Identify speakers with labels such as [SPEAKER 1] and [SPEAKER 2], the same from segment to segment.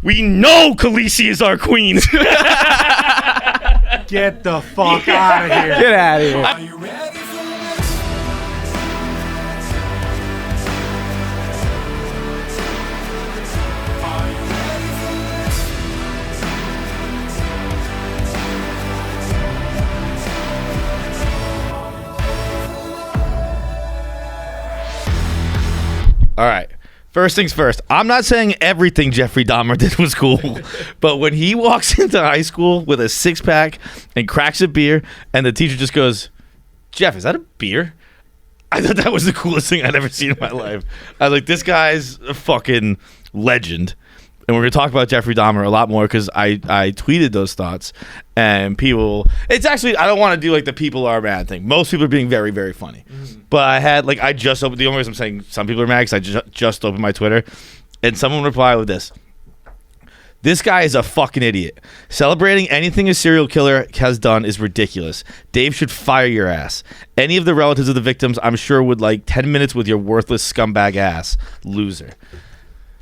[SPEAKER 1] We know Khaleesi is our queen.
[SPEAKER 2] Get the fuck out of here.
[SPEAKER 3] Get out of here.
[SPEAKER 4] Are you ready for this? Are you ready for this?
[SPEAKER 1] All right. First things first. I'm not saying everything Jeffrey Dahmer did was cool, but when he walks into high school with a six-pack and cracks a beer, and the teacher just goes, "Jeff, is that a beer?" I thought that was the coolest thing I'd ever seen in my life. I was like, this guy's a fucking legend. And we're going to talk about Jeffrey Dahmer a lot more because I tweeted those thoughts. And people, it's actually, I don't want to do like the people are mad thing. Most people are being very, very funny. But I had, like, I just opened, the only reason I'm saying some people are mad because I just opened my Twitter. And someone replied with this. This guy is a fucking idiot. Celebrating anything a serial killer has done is ridiculous. Dave should fire your ass. Any of the relatives of the victims, I'm sure, would like 10 minutes with your worthless scumbag ass. Loser.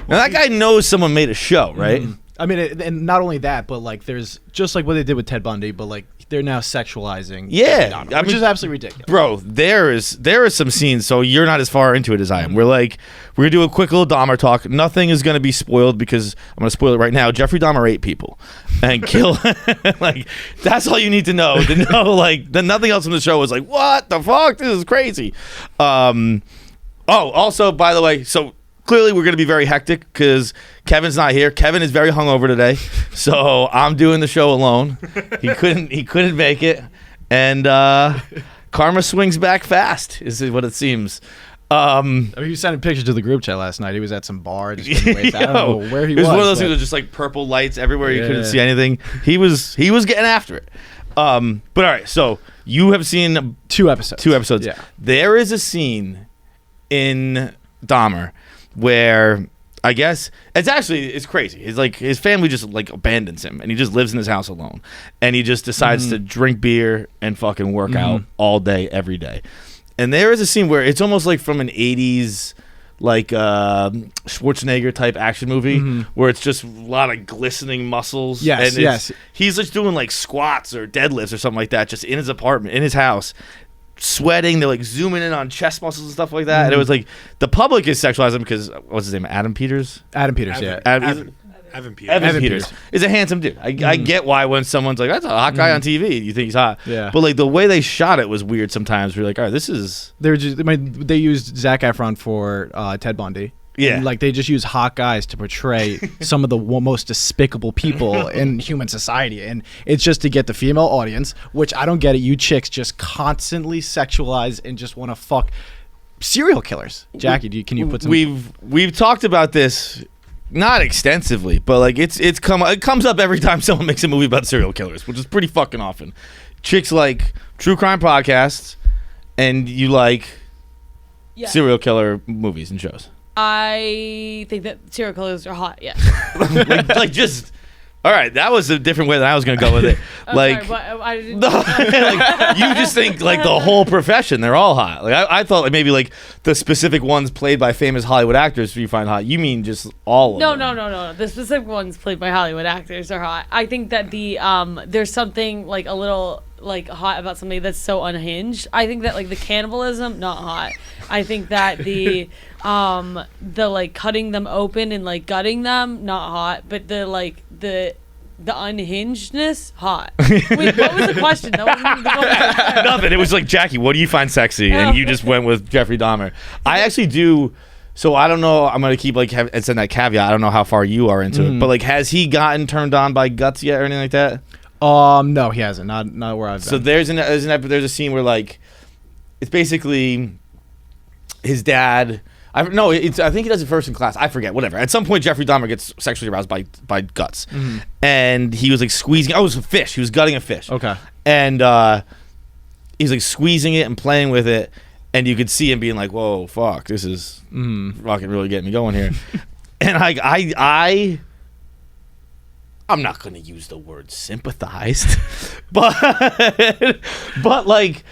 [SPEAKER 1] Now, that guy knows someone made a show, right?
[SPEAKER 3] I mean, and not only that, but like there's just like what they did with Ted Bundy, but like they're now sexualizing.
[SPEAKER 1] Yeah,
[SPEAKER 3] Dahmer, which is absolutely ridiculous.
[SPEAKER 1] Bro, there is some scenes, so you're not as far into it as I am. We're going to do a quick little Dahmer talk. Nothing is going to be spoiled because I'm going to spoil it right now. Jeffrey Dahmer ate people and killed. Like, that's all you need to know. Like, then nothing else in the show was like, what the fuck? This is crazy. Also, by the way, so clearly we're going to be very hectic because Kevin's not here. Kevin is very hungover today, so I'm doing the show alone. He couldn't make it, and karma swings back fast is what it seems.
[SPEAKER 3] I mean, he was sending pictures to the group chat last night. He was at some bar. Just I don't know where he was.
[SPEAKER 1] It was one of those things with just like purple lights everywhere. You couldn't see anything. He was getting after it. But all right, so you have seen
[SPEAKER 3] two episodes.
[SPEAKER 1] Yeah. There is a scene in Dahmer where I guess it's crazy. His family just like abandons him and he just lives in his house alone. And he just decides to drink beer and fucking work out all day, every day. And there is a scene where it's almost like from an 80s like Schwarzenegger type action movie where it's just a lot of glistening muscles.
[SPEAKER 3] Yes.
[SPEAKER 1] He's just doing like squats or deadlifts or something like that just in his apartment, in his house. Sweating, they're like zooming in on chest muscles and stuff like that. And it was like the public is sexualizing because what's his name? Evan Peters,
[SPEAKER 2] Evan Peters
[SPEAKER 1] is a handsome dude. I get why when someone's like, that's a hot guy on TV, you think he's hot.
[SPEAKER 3] Yeah.
[SPEAKER 1] But like the way they shot it was weird sometimes. We're like, all right, this is.
[SPEAKER 3] They used Zac Efron for Ted Bundy.
[SPEAKER 1] Yeah.
[SPEAKER 3] And, like, they just use hot guys to portray some of the most despicable people in human society. And it's just to get the female audience, which I don't get it. You chicks just constantly sexualize and just want to fuck serial killers. Jackie, can you put some...
[SPEAKER 1] We've talked about this, not extensively, but like it comes up every time someone makes a movie about serial killers, which is pretty fucking often. Chicks like true crime podcasts, and you like serial killer movies and shows.
[SPEAKER 5] I think that serial killers are hot, yes.
[SPEAKER 1] like just, all right, that was a different way than I was going to go with it. Like,
[SPEAKER 5] sorry, but I didn't
[SPEAKER 1] like, you just think like the whole profession, they're all hot. Like I thought like maybe like the specific ones played by famous Hollywood actors you find hot. You mean just all of them?
[SPEAKER 5] No. The specific ones played by Hollywood actors are hot. I think that the there's something like a little like hot about somebody that's so unhinged. I think that like the cannibalism, not hot. I think that the like cutting them open and like gutting them, not hot. But the unhingedness, hot. Wait, what was the question? That wasn't the question.
[SPEAKER 1] Nothing. It was like, Jackie, what do you find sexy? And you just went with Jeffrey Dahmer. I actually do. So I don't know. I'm gonna keep like and send that caveat. I don't know how far you are into it, but like, has he gotten turned on by guts yet or anything like that?
[SPEAKER 3] No, he hasn't. Not where I've been.
[SPEAKER 1] So there's a scene where like it's basically his dad. I think he does it first in class. I forget. Whatever. At some point, Jeffrey Dahmer gets sexually aroused by guts, and he was like squeezing. Oh, it was a fish. He was gutting a fish.
[SPEAKER 3] Okay.
[SPEAKER 1] And he's like squeezing it and playing with it, and you could see him being like, "Whoa, fuck! This is fucking really getting me going here." And I'm not going to use the word sympathized, but like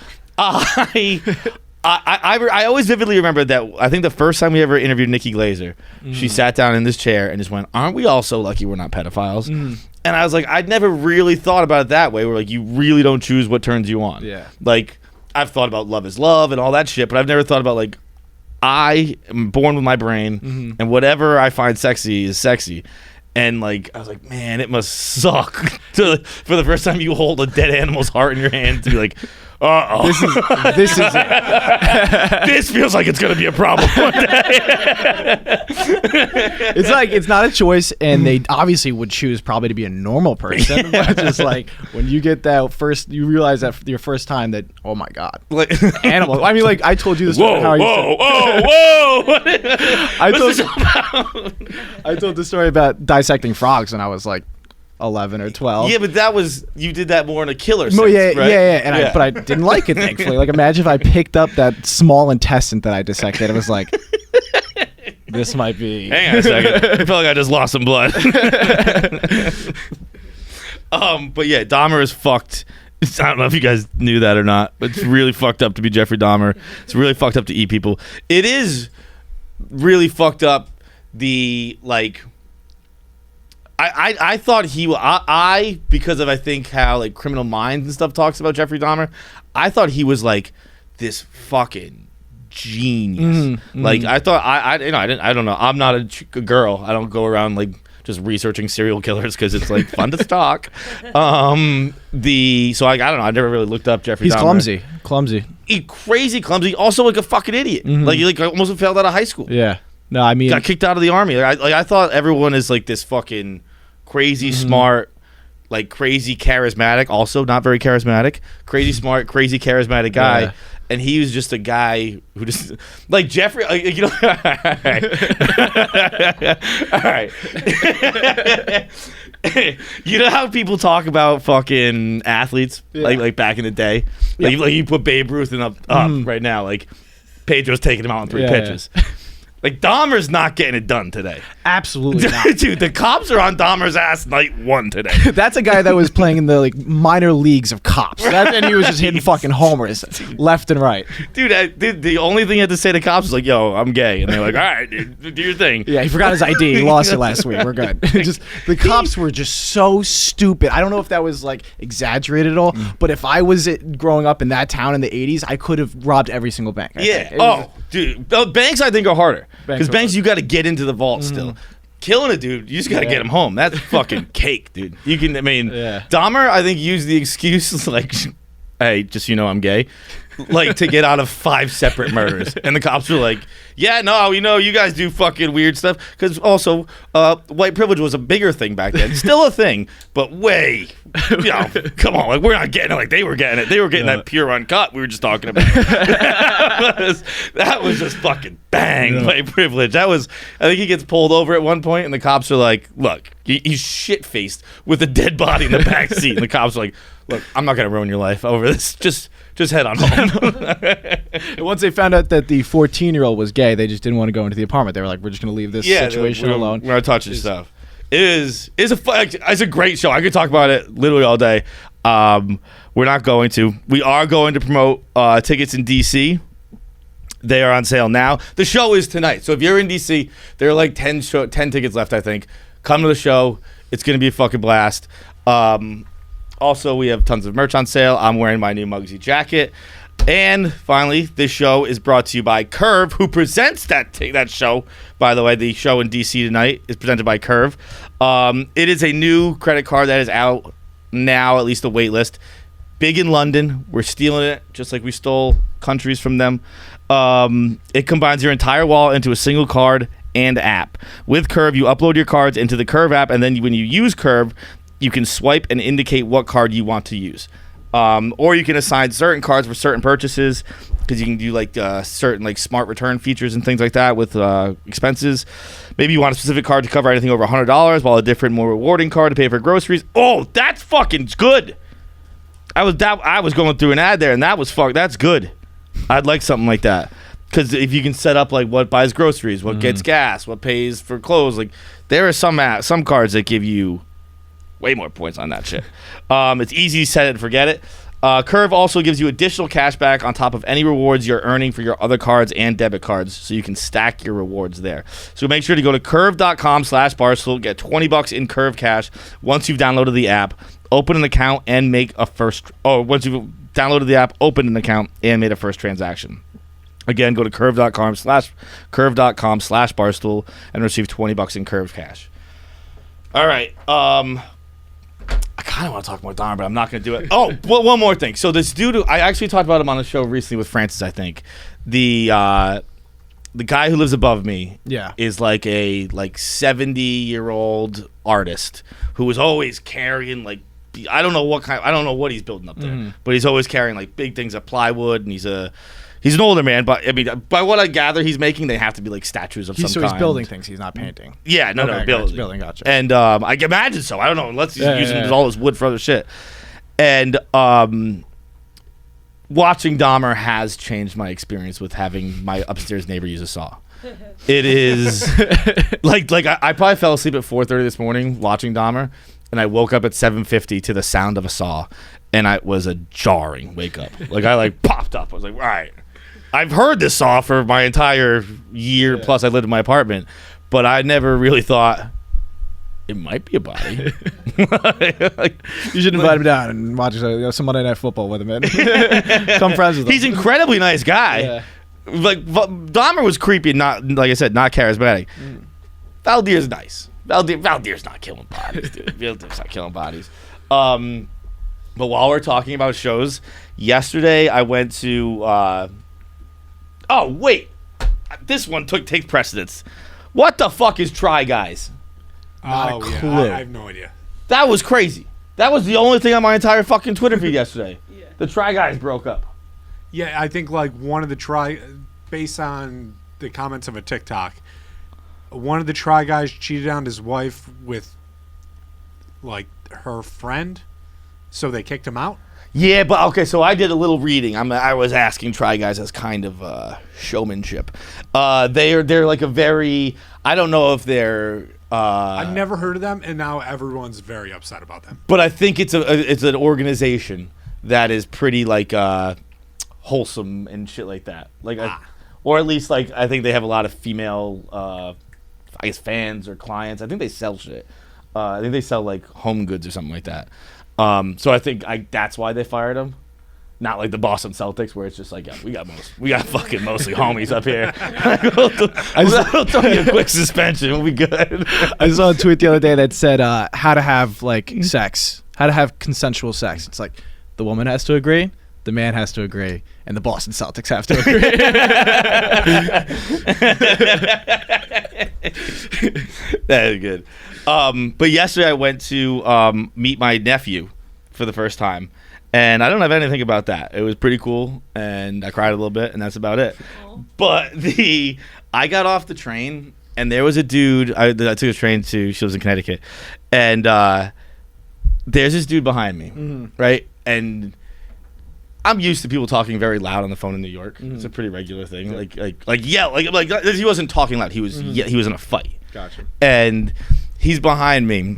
[SPEAKER 1] I always vividly remember that. I think the first time we ever interviewed Nikki Glazer, she sat down in this chair and just went, "Aren't we all so lucky we're not pedophiles?" And I was like, I'd never really thought about it that way. Where like you really don't choose what turns you on.
[SPEAKER 3] Yeah.
[SPEAKER 1] Like I've thought about love is love and all that shit, but I've never thought about like I am born with my brain, and whatever I find sexy is sexy. And like I was like, man, it must suck for the first time you hold a dead animal's heart in your hand to be like, uh-oh.
[SPEAKER 3] This is it.
[SPEAKER 1] This feels like it's gonna be a problem one day.
[SPEAKER 3] It's like it's not a choice, and they obviously would choose probably to be a normal person. But just like when you get that first, you realize that for your first time that, oh my god,
[SPEAKER 1] Like,
[SPEAKER 3] animals. I mean, like I told you this.
[SPEAKER 1] whoa,
[SPEAKER 3] How I used
[SPEAKER 1] whoa,
[SPEAKER 3] to-
[SPEAKER 1] whoa!
[SPEAKER 3] I told the story about dissecting frogs when I was like 11 or 12.
[SPEAKER 1] Yeah, but that was you did that more in a killer sense,
[SPEAKER 3] No, yeah,
[SPEAKER 1] right?
[SPEAKER 3] yeah. But I didn't like it, thankfully. Like, imagine if I picked up that small intestine that I dissected. It was like, this might be.
[SPEAKER 1] Hang on a second. I feel like I just lost some blood. But yeah, Dahmer is fucked. I don't know if you guys knew that or not, but it's really fucked up to be Jeffrey Dahmer. It's really fucked up to eat people. It is really fucked up. The like. I thought I because of I think how like Criminal Minds and stuff talks about Jeffrey Dahmer, I thought he was like this fucking genius. Like I thought I don't know. I'm not a girl. I don't go around like just researching serial killers because it's like fun to stalk. So I don't know. I never really looked up Jeffrey.
[SPEAKER 3] He's
[SPEAKER 1] Dahmer.
[SPEAKER 3] clumsy.
[SPEAKER 1] He crazy clumsy. Also like a fucking idiot. Like he like almost failed out of high school.
[SPEAKER 3] Yeah. No, I mean,
[SPEAKER 1] Got kicked out of the army. I thought everyone is like this fucking crazy smart, like crazy charismatic. Also not very charismatic. Crazy smart, crazy charismatic guy.
[SPEAKER 3] Yeah.
[SPEAKER 1] And he was just a guy who just like Jeffrey. You know, all right. You know how people talk about fucking athletes like back in the day. Like you put Babe Ruth in up right now. Like Pedro's taking him out in 3 pitches. Like Dahmer's not getting it done today.
[SPEAKER 3] absolutely not.
[SPEAKER 1] Dude, the cops are on Dahmer's ass night 1 today.
[SPEAKER 3] That's a guy that was playing in the like minor leagues of cops. And he was just hitting fucking homers left and right.
[SPEAKER 1] Dude, the only thing he had to say to cops was like, "Yo, I'm gay," and they're like, "All right, dude, do your thing."
[SPEAKER 3] Yeah, he forgot his ID. He lost it last week. We're good. Just the cops were just so stupid. I don't know if that was like exaggerated at all, but if I was growing up in that town in the 80s, I could have robbed every single bank. I think. It was-
[SPEAKER 1] Dude, banks I think are harder because
[SPEAKER 3] are
[SPEAKER 1] banks you got to get into the vault still. Killing a dude, you just got to get him home. That's fucking cake, dude. You can, I mean, Dahmer, I think used the excuse like, "Hey, just so you know, I'm gay," like to get out of 5 separate murders, and the cops were like, "Yeah, no, we know you guys do fucking weird stuff." Because also, white privilege was a bigger thing back then, still a thing, but way, come on, like we're not getting it like they were getting it. They were getting that pure uncut we were just talking about. that was just fucking bang, white privilege. That was, I think he gets pulled over at one point, and the cops are like, "Look, he's shit faced with a dead body in the back seat," and the cops are like, "Look, I'm not gonna ruin your life over this. Just head on home."
[SPEAKER 3] And once they found out that the 14-year-old was gay, they just didn't want to go into the apartment. They were like, "We're just going to leave this situation alone."
[SPEAKER 1] We're not touching stuff. It's a great show. I could talk about it literally all day. We're not going to. We are going to promote tickets in DC. They are on sale now. The show is tonight. So if you're in DC, there are like 10 tickets left, I think. Come to the show. It's going to be a fucking blast. Also, we have tons of merch on sale. I'm wearing my new Muggsy jacket. And finally, this show is brought to you by Curve, who presents that show. By the way, the show in DC tonight is presented by Curve. It is a new credit card that is out now, at least the wait list. Big in London. We're stealing it, just like we stole countries from them. It combines your entire wallet into a single card and app. With Curve, you upload your cards into the Curve app, and then when you use Curve, you can swipe and indicate what card you want to use. Or you can assign certain cards for certain purchases, because you can do like certain like smart return features and things like that with expenses. Maybe you want a specific card to cover anything over $100, while a different, more rewarding card to pay for groceries. Oh, that's fucking good. I was going through an ad there, and that's good. I'd like something like that, because if you can set up like what buys groceries, what gets gas, what pays for clothes, like there are some cards that give you way more points on that shit. It's easy to set it and forget it. Curve also gives you additional cash back on top of any rewards you're earning for your other cards and debit cards, so you can stack your rewards there. So make sure to go to curve.com/Barstool, get $20 in Curve cash once you've downloaded the app, open an account, and make a first. Once you've downloaded the app, open an account, and made a first transaction. Again, go to curve.com/Barstool and receive $20 in Curve cash. All right. I kind of want to talk more Dahmer, but I'm not going to do it. Oh, well, one more thing. So this dude, I actually talked about him on the show recently with Francis, I think. The guy who lives above me is like a 70-year-old artist who is always carrying like, I don't know what he's building up there, but he's always carrying like big things of plywood, and he's an older man, but I mean, by what I gather he's making, they have to be like statues of some kind.
[SPEAKER 3] So he's building things, he's not painting.
[SPEAKER 1] Yeah, no, building.
[SPEAKER 3] Building, gotcha.
[SPEAKER 1] And I can imagine so. I don't know, unless he's using all his wood for other shit. And watching Dahmer has changed my experience with having my upstairs neighbor use a saw. It is like I probably fell asleep at 4:30 this morning watching Dahmer, and I woke up at 7:50 to the sound of a saw, and it was a jarring wake up. Like I popped up. I was like, all right. I've heard this saw for my entire year plus I lived in my apartment, but I never really thought it might be a body.
[SPEAKER 3] You should invite him down and watch some Monday Night Football with him, man. Come friends with him.
[SPEAKER 1] He's an incredibly nice guy.
[SPEAKER 3] Yeah.
[SPEAKER 1] Like Dahmer was creepy, and not, like I said, not charismatic. Valdir's nice. Valdir's not killing bodies, dude. Valdir's not killing bodies. But while we're talking about shows, yesterday I went to. Oh wait, this one takes precedence. What the fuck is Try Guys?
[SPEAKER 2] Not a clue. I have no idea.
[SPEAKER 1] That was crazy. That was the only thing on my entire fucking Twitter feed yesterday. The Try Guys broke up.
[SPEAKER 2] Yeah, I think like one of the based on the comments of a TikTok, one of the Try Guys cheated on his wife with like her friend, so they kicked him out.
[SPEAKER 1] Yeah, but okay, so I did a little reading. I was asking Try Guys as kind of showmanship. They're like a very, I don't know if they're.
[SPEAKER 2] I've never heard of them, and now everyone's very upset about them.
[SPEAKER 1] But I think it's an organization that is pretty like wholesome and shit like that. Like, or at least like I think they have a lot of female, I guess fans or clients. I think they sell shit. I think they sell like home goods or something like that. So I think that's why they fired him. Not like the Boston Celtics, where it's just like, yeah, we got fucking mostly homies up here. I'll throw you a quick suspension. We'll be good.
[SPEAKER 3] I saw a tweet the other day that said how to have like sex, how to have consensual sex. It's like the woman has to agree, the man has to agree, and the Boston Celtics have to agree.
[SPEAKER 1] That is good. But yesterday I went to meet my nephew for the first time, and I don't have anything about that. It was pretty cool, and I cried a little bit, and that's about it.
[SPEAKER 5] Aww.
[SPEAKER 1] But I got off the train, and there was a dude. I took a train to. She lives in Connecticut, and there's this dude behind me, right? And I'm used to people talking very loud on the phone in New York. It's a pretty regular thing. Yeah. Like he wasn't talking loud. He was he was in a fight.
[SPEAKER 3] Gotcha.
[SPEAKER 1] And he's behind me,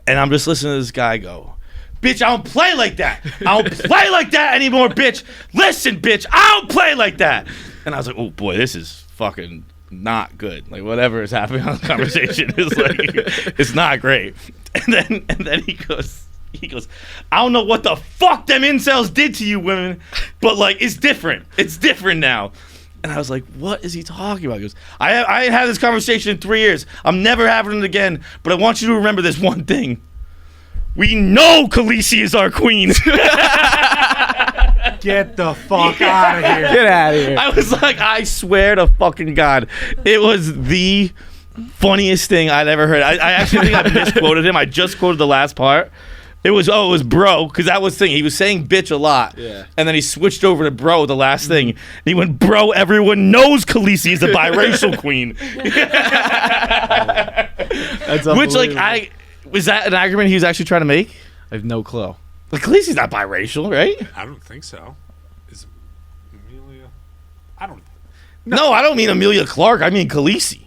[SPEAKER 1] and I'm just listening to this guy go, "Bitch, I don't play like that. I don't play like that anymore, bitch. Listen, bitch, I don't play like that." And I was like, "Oh boy, this is fucking not good. Like whatever is happening on the conversation is like it's not great." And then he goes, "I don't know what the fuck them incels did to you women, but like it's different. It's different now." And I was like, what is he talking about? He goes, I ain't had this conversation in 3 years. I'm never having it again, but I want you to remember this one thing. We know Khaleesi is our queen.
[SPEAKER 2] Get the fuck out of here.
[SPEAKER 3] Get out of here.
[SPEAKER 1] I was like, I swear to fucking God. It was the funniest thing I'd ever heard. I actually think I misquoted him. I just quoted the last part. It was bro, because that was the thing. He was saying bitch a lot. Yeah. And then he switched over to bro the last thing. And he went, bro, everyone knows Khaleesi is a biracial queen.
[SPEAKER 3] That's
[SPEAKER 1] which, like, was that an argument he was actually trying to make?
[SPEAKER 3] I have no clue.
[SPEAKER 1] Like, Khaleesi's not biracial, right?
[SPEAKER 2] I don't think so. Is Amelia? I don't.
[SPEAKER 1] No, I don't mean Amelia Clark. I mean Khaleesi.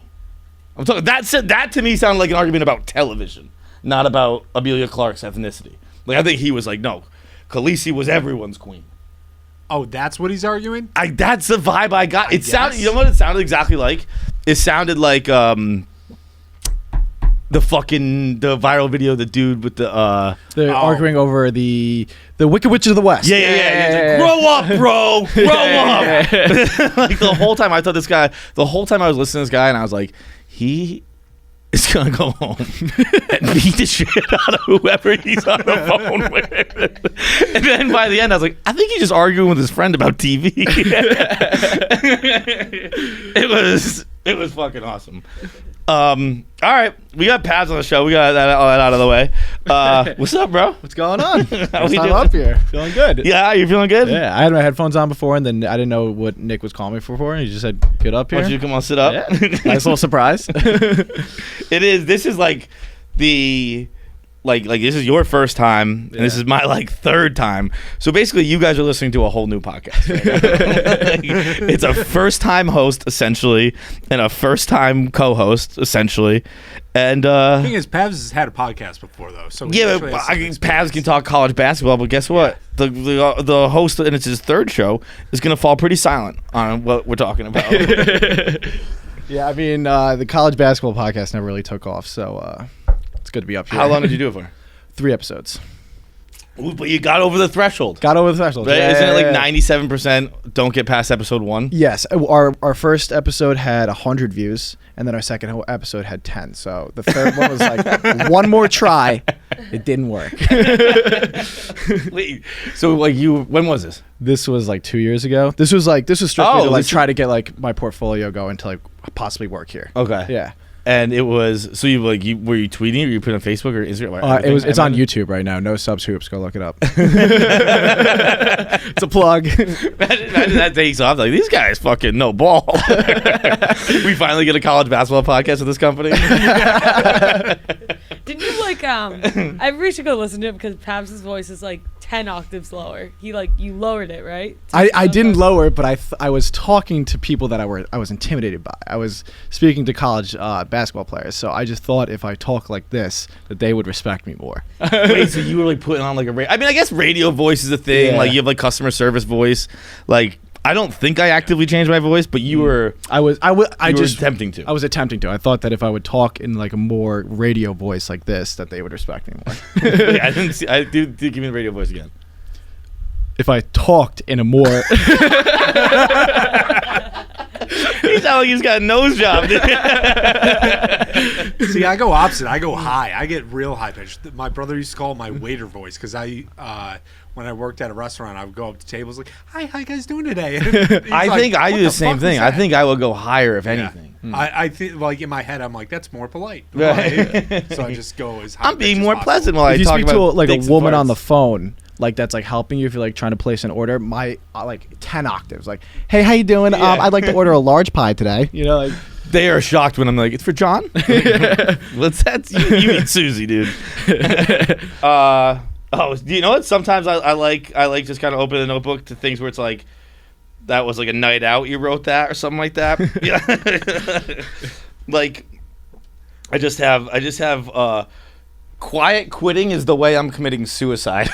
[SPEAKER 1] I'm talking. That to me sounded like an argument about television, not about Amelia Clark's ethnicity. Like I think he was like, no, Khaleesi was everyone's queen.
[SPEAKER 2] Oh, that's what he's arguing?
[SPEAKER 1] That's the vibe I got. It sounded.
[SPEAKER 2] guess.
[SPEAKER 1] You know what it sounded exactly like? It sounded like the viral video, the dude with the
[SPEAKER 3] They're arguing over the Wicked Witch of the West.
[SPEAKER 1] yeah. Grow up, bro. Grow up. Like the whole time I thought this guy. The whole time I was listening to this guy, and I was like, he is gonna go home and beat the shit out of whoever he's on the phone with. And then by the end, I was like, I think he's just arguing with his friend about TV. It was fucking awesome. All right, we got Pavs on the show. We got all that out of the way. What's up, bro?
[SPEAKER 3] What's going on?
[SPEAKER 1] How
[SPEAKER 3] First
[SPEAKER 1] we
[SPEAKER 3] time
[SPEAKER 1] doing?
[SPEAKER 3] up here. Feeling good.
[SPEAKER 1] Yeah, you feeling good?
[SPEAKER 3] Yeah, I had my headphones on before, and then I didn't know what Nick was calling me for, and he just said, "Get up
[SPEAKER 1] Why
[SPEAKER 3] here."
[SPEAKER 1] don't you come on, sit up?
[SPEAKER 3] Yeah. Nice little surprise.
[SPEAKER 1] It is. This is like the like this is your first time, and this is my like third time. So basically, you guys are listening to a whole new podcast. Right now. Like, it's a first time host essentially, and a first time co-host essentially, and
[SPEAKER 2] The thing is, Pavs has had a podcast before, though. So he
[SPEAKER 1] yeah,
[SPEAKER 2] actually
[SPEAKER 1] but
[SPEAKER 2] has some
[SPEAKER 1] Pavs
[SPEAKER 2] experience.
[SPEAKER 1] can talk college basketball, but guess what? The host, and it's his third show, is going to fall pretty silent on what we're talking about.
[SPEAKER 3] Yeah, I mean, the college basketball podcast never really took off, so it's good to be up here.
[SPEAKER 1] How long did you do it for?
[SPEAKER 3] 3 episodes.
[SPEAKER 1] Ooh, but you got over the threshold.
[SPEAKER 3] Got over the threshold.
[SPEAKER 1] Right?
[SPEAKER 3] Yeah,
[SPEAKER 1] Isn't it like
[SPEAKER 3] yeah, yeah.
[SPEAKER 1] 97% don't get past episode 1?
[SPEAKER 3] Yes, our first episode had 100 views, and then our second episode had 10. So the third one was like one more try. It didn't work.
[SPEAKER 1] Wait, so like when was this?
[SPEAKER 3] This was like 2 years ago. This was strictly
[SPEAKER 1] Oh,
[SPEAKER 3] to like
[SPEAKER 1] this
[SPEAKER 3] try to get like my portfolio going to like possibly work here.
[SPEAKER 1] Okay.
[SPEAKER 3] Yeah.
[SPEAKER 1] And it was, so you like, were you tweeting or you put it on Facebook or Instagram?
[SPEAKER 3] It's on YouTube right now. No subs hoops. Go look it up. It's a plug.
[SPEAKER 1] Imagine that takes off. Like, these guys fucking no ball. We finally get a college basketball podcast with this company.
[SPEAKER 5] Didn't you like I really should go listen to it because Pavs' voice is like 10 octaves lower. He like you lowered it, right?
[SPEAKER 3] I didn't lower it, but I was talking to people that I was intimidated by. I was speaking to college basketball players, so I just thought if I talk like this, that they would respect me more.
[SPEAKER 1] Wait, so you were like putting on like I mean, I guess radio voice is a thing.
[SPEAKER 3] Yeah.
[SPEAKER 1] Like, you have like customer service voice. Like, I don't think I actively changed my voice, but you were.
[SPEAKER 3] I was
[SPEAKER 1] attempting to.
[SPEAKER 3] I was attempting to. I thought that if I would talk in like a more radio voice like this, that they would respect me more.
[SPEAKER 1] Wait, I didn't see. I do give me the radio voice again.
[SPEAKER 3] If I talked in a more
[SPEAKER 1] He sounds like he's got a nose job. Dude.
[SPEAKER 2] See, I go opposite. I go high. I get real high pitched. My brother used to call it my waiter voice because when I worked at a restaurant, I would go up to tables like, "Hi, how you guys doing today?"
[SPEAKER 1] I think I do the same thing. I think I would go higher if anything.
[SPEAKER 2] I think like in my head, I'm like, that's more polite.
[SPEAKER 1] Right.
[SPEAKER 2] So I just go as high.
[SPEAKER 1] I'm being
[SPEAKER 2] pitched as
[SPEAKER 1] more
[SPEAKER 2] possible.
[SPEAKER 1] pleasant while I
[SPEAKER 3] if you
[SPEAKER 1] talk
[SPEAKER 3] speak to
[SPEAKER 1] about
[SPEAKER 3] like a
[SPEAKER 1] dicks and
[SPEAKER 3] woman on the
[SPEAKER 1] farts.
[SPEAKER 3] phone, like that's like helping you if you're like trying to place an order. My like 10 octaves, like, "Hey, how you doing?
[SPEAKER 1] Yeah.
[SPEAKER 3] I'd like to order a large pie today." You know, like
[SPEAKER 1] They are shocked when I'm like, "It's for John." What's that? You mean Susie, dude? Do you know what? Sometimes I like just kind of open the notebook to things where it's like, that was like a night out. You wrote that or something like that. Yeah. Like, I just have quiet quitting is the way I'm committing suicide.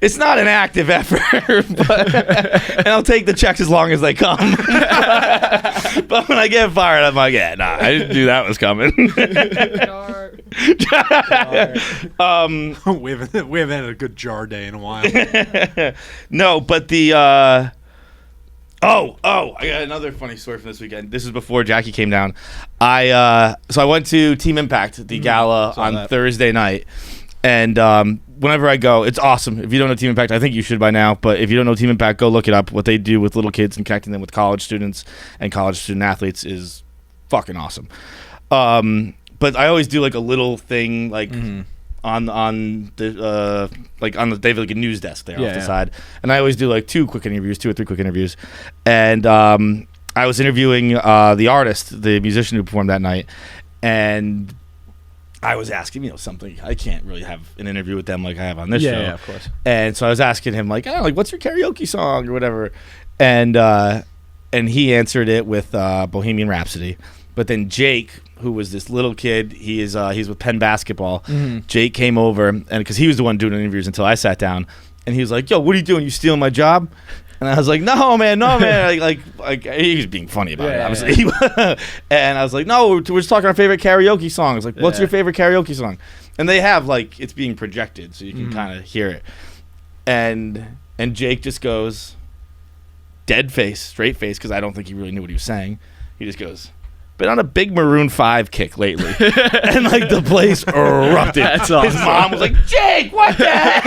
[SPEAKER 1] It's not an active effort, and I'll take the checks as long as they come. But when I get fired, I'm like, yeah, nah, I didn't do that was coming.
[SPEAKER 2] we haven't had a good jar day in a while.
[SPEAKER 1] No, but the I got another funny story from this weekend. This is before Jackie came down. I went to Team Impact, the gala on
[SPEAKER 3] that.
[SPEAKER 1] Thursday night, and whenever I go, it's awesome. If you don't know Team Impact, I think you should by now. But if you don't know Team Impact, go look it up. What they do with little kids and connecting them with college students and college student athletes is fucking awesome. But I always do like a little thing like. On the they have like a news desk there off the side, and I always do like 2 or 3 quick interviews, and I was interviewing the artist, the musician who performed that night, and I was asking something. I can't really have an interview with them like I have on this show.
[SPEAKER 3] Yeah, of course.
[SPEAKER 1] And so I was asking him like what's your karaoke song or whatever, and he answered it with Bohemian Rhapsody. But then Jake, who was this little kid, he's with Penn basketball. Jake came over, and because he was the one doing the interviews until I sat down, and he was like, "Yo, what are you doing? You stealing my job?" And I was like, no, man. like he was being funny about it, obviously. And I was like, no, we're just talking our favorite karaoke songs. Like, what's your favorite karaoke song? And they have, like, it's being projected, so you can kind of hear it. And Jake just goes, dead face, straight face, because I don't think he really knew what he was saying. He just goes, been on a big Maroon 5 kick lately. And, like, the place erupted.
[SPEAKER 3] That's awesome.
[SPEAKER 1] His mom was like, Jake, what the heck?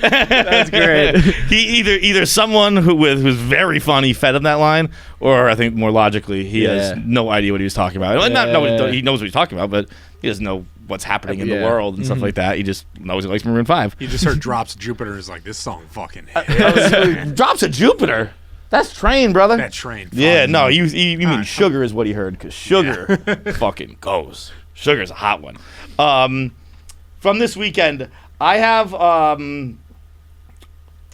[SPEAKER 3] That's great.
[SPEAKER 1] He either someone who's very funny fed him that line, or I think more logically, he has no idea what he was talking about. He knows what he's talking about, but he doesn't know what's happening in the world and stuff like that. He just knows he likes Maroon 5.
[SPEAKER 2] He just heard Drops of Jupiter and is like, this song fucking hit.
[SPEAKER 1] Drops of Jupiter. That's Train, brother.
[SPEAKER 2] That Train.
[SPEAKER 1] Yeah, no, you mean Sugar is what he heard, because Sugar fucking goes. Sugar's a hot one. From this weekend, I have, what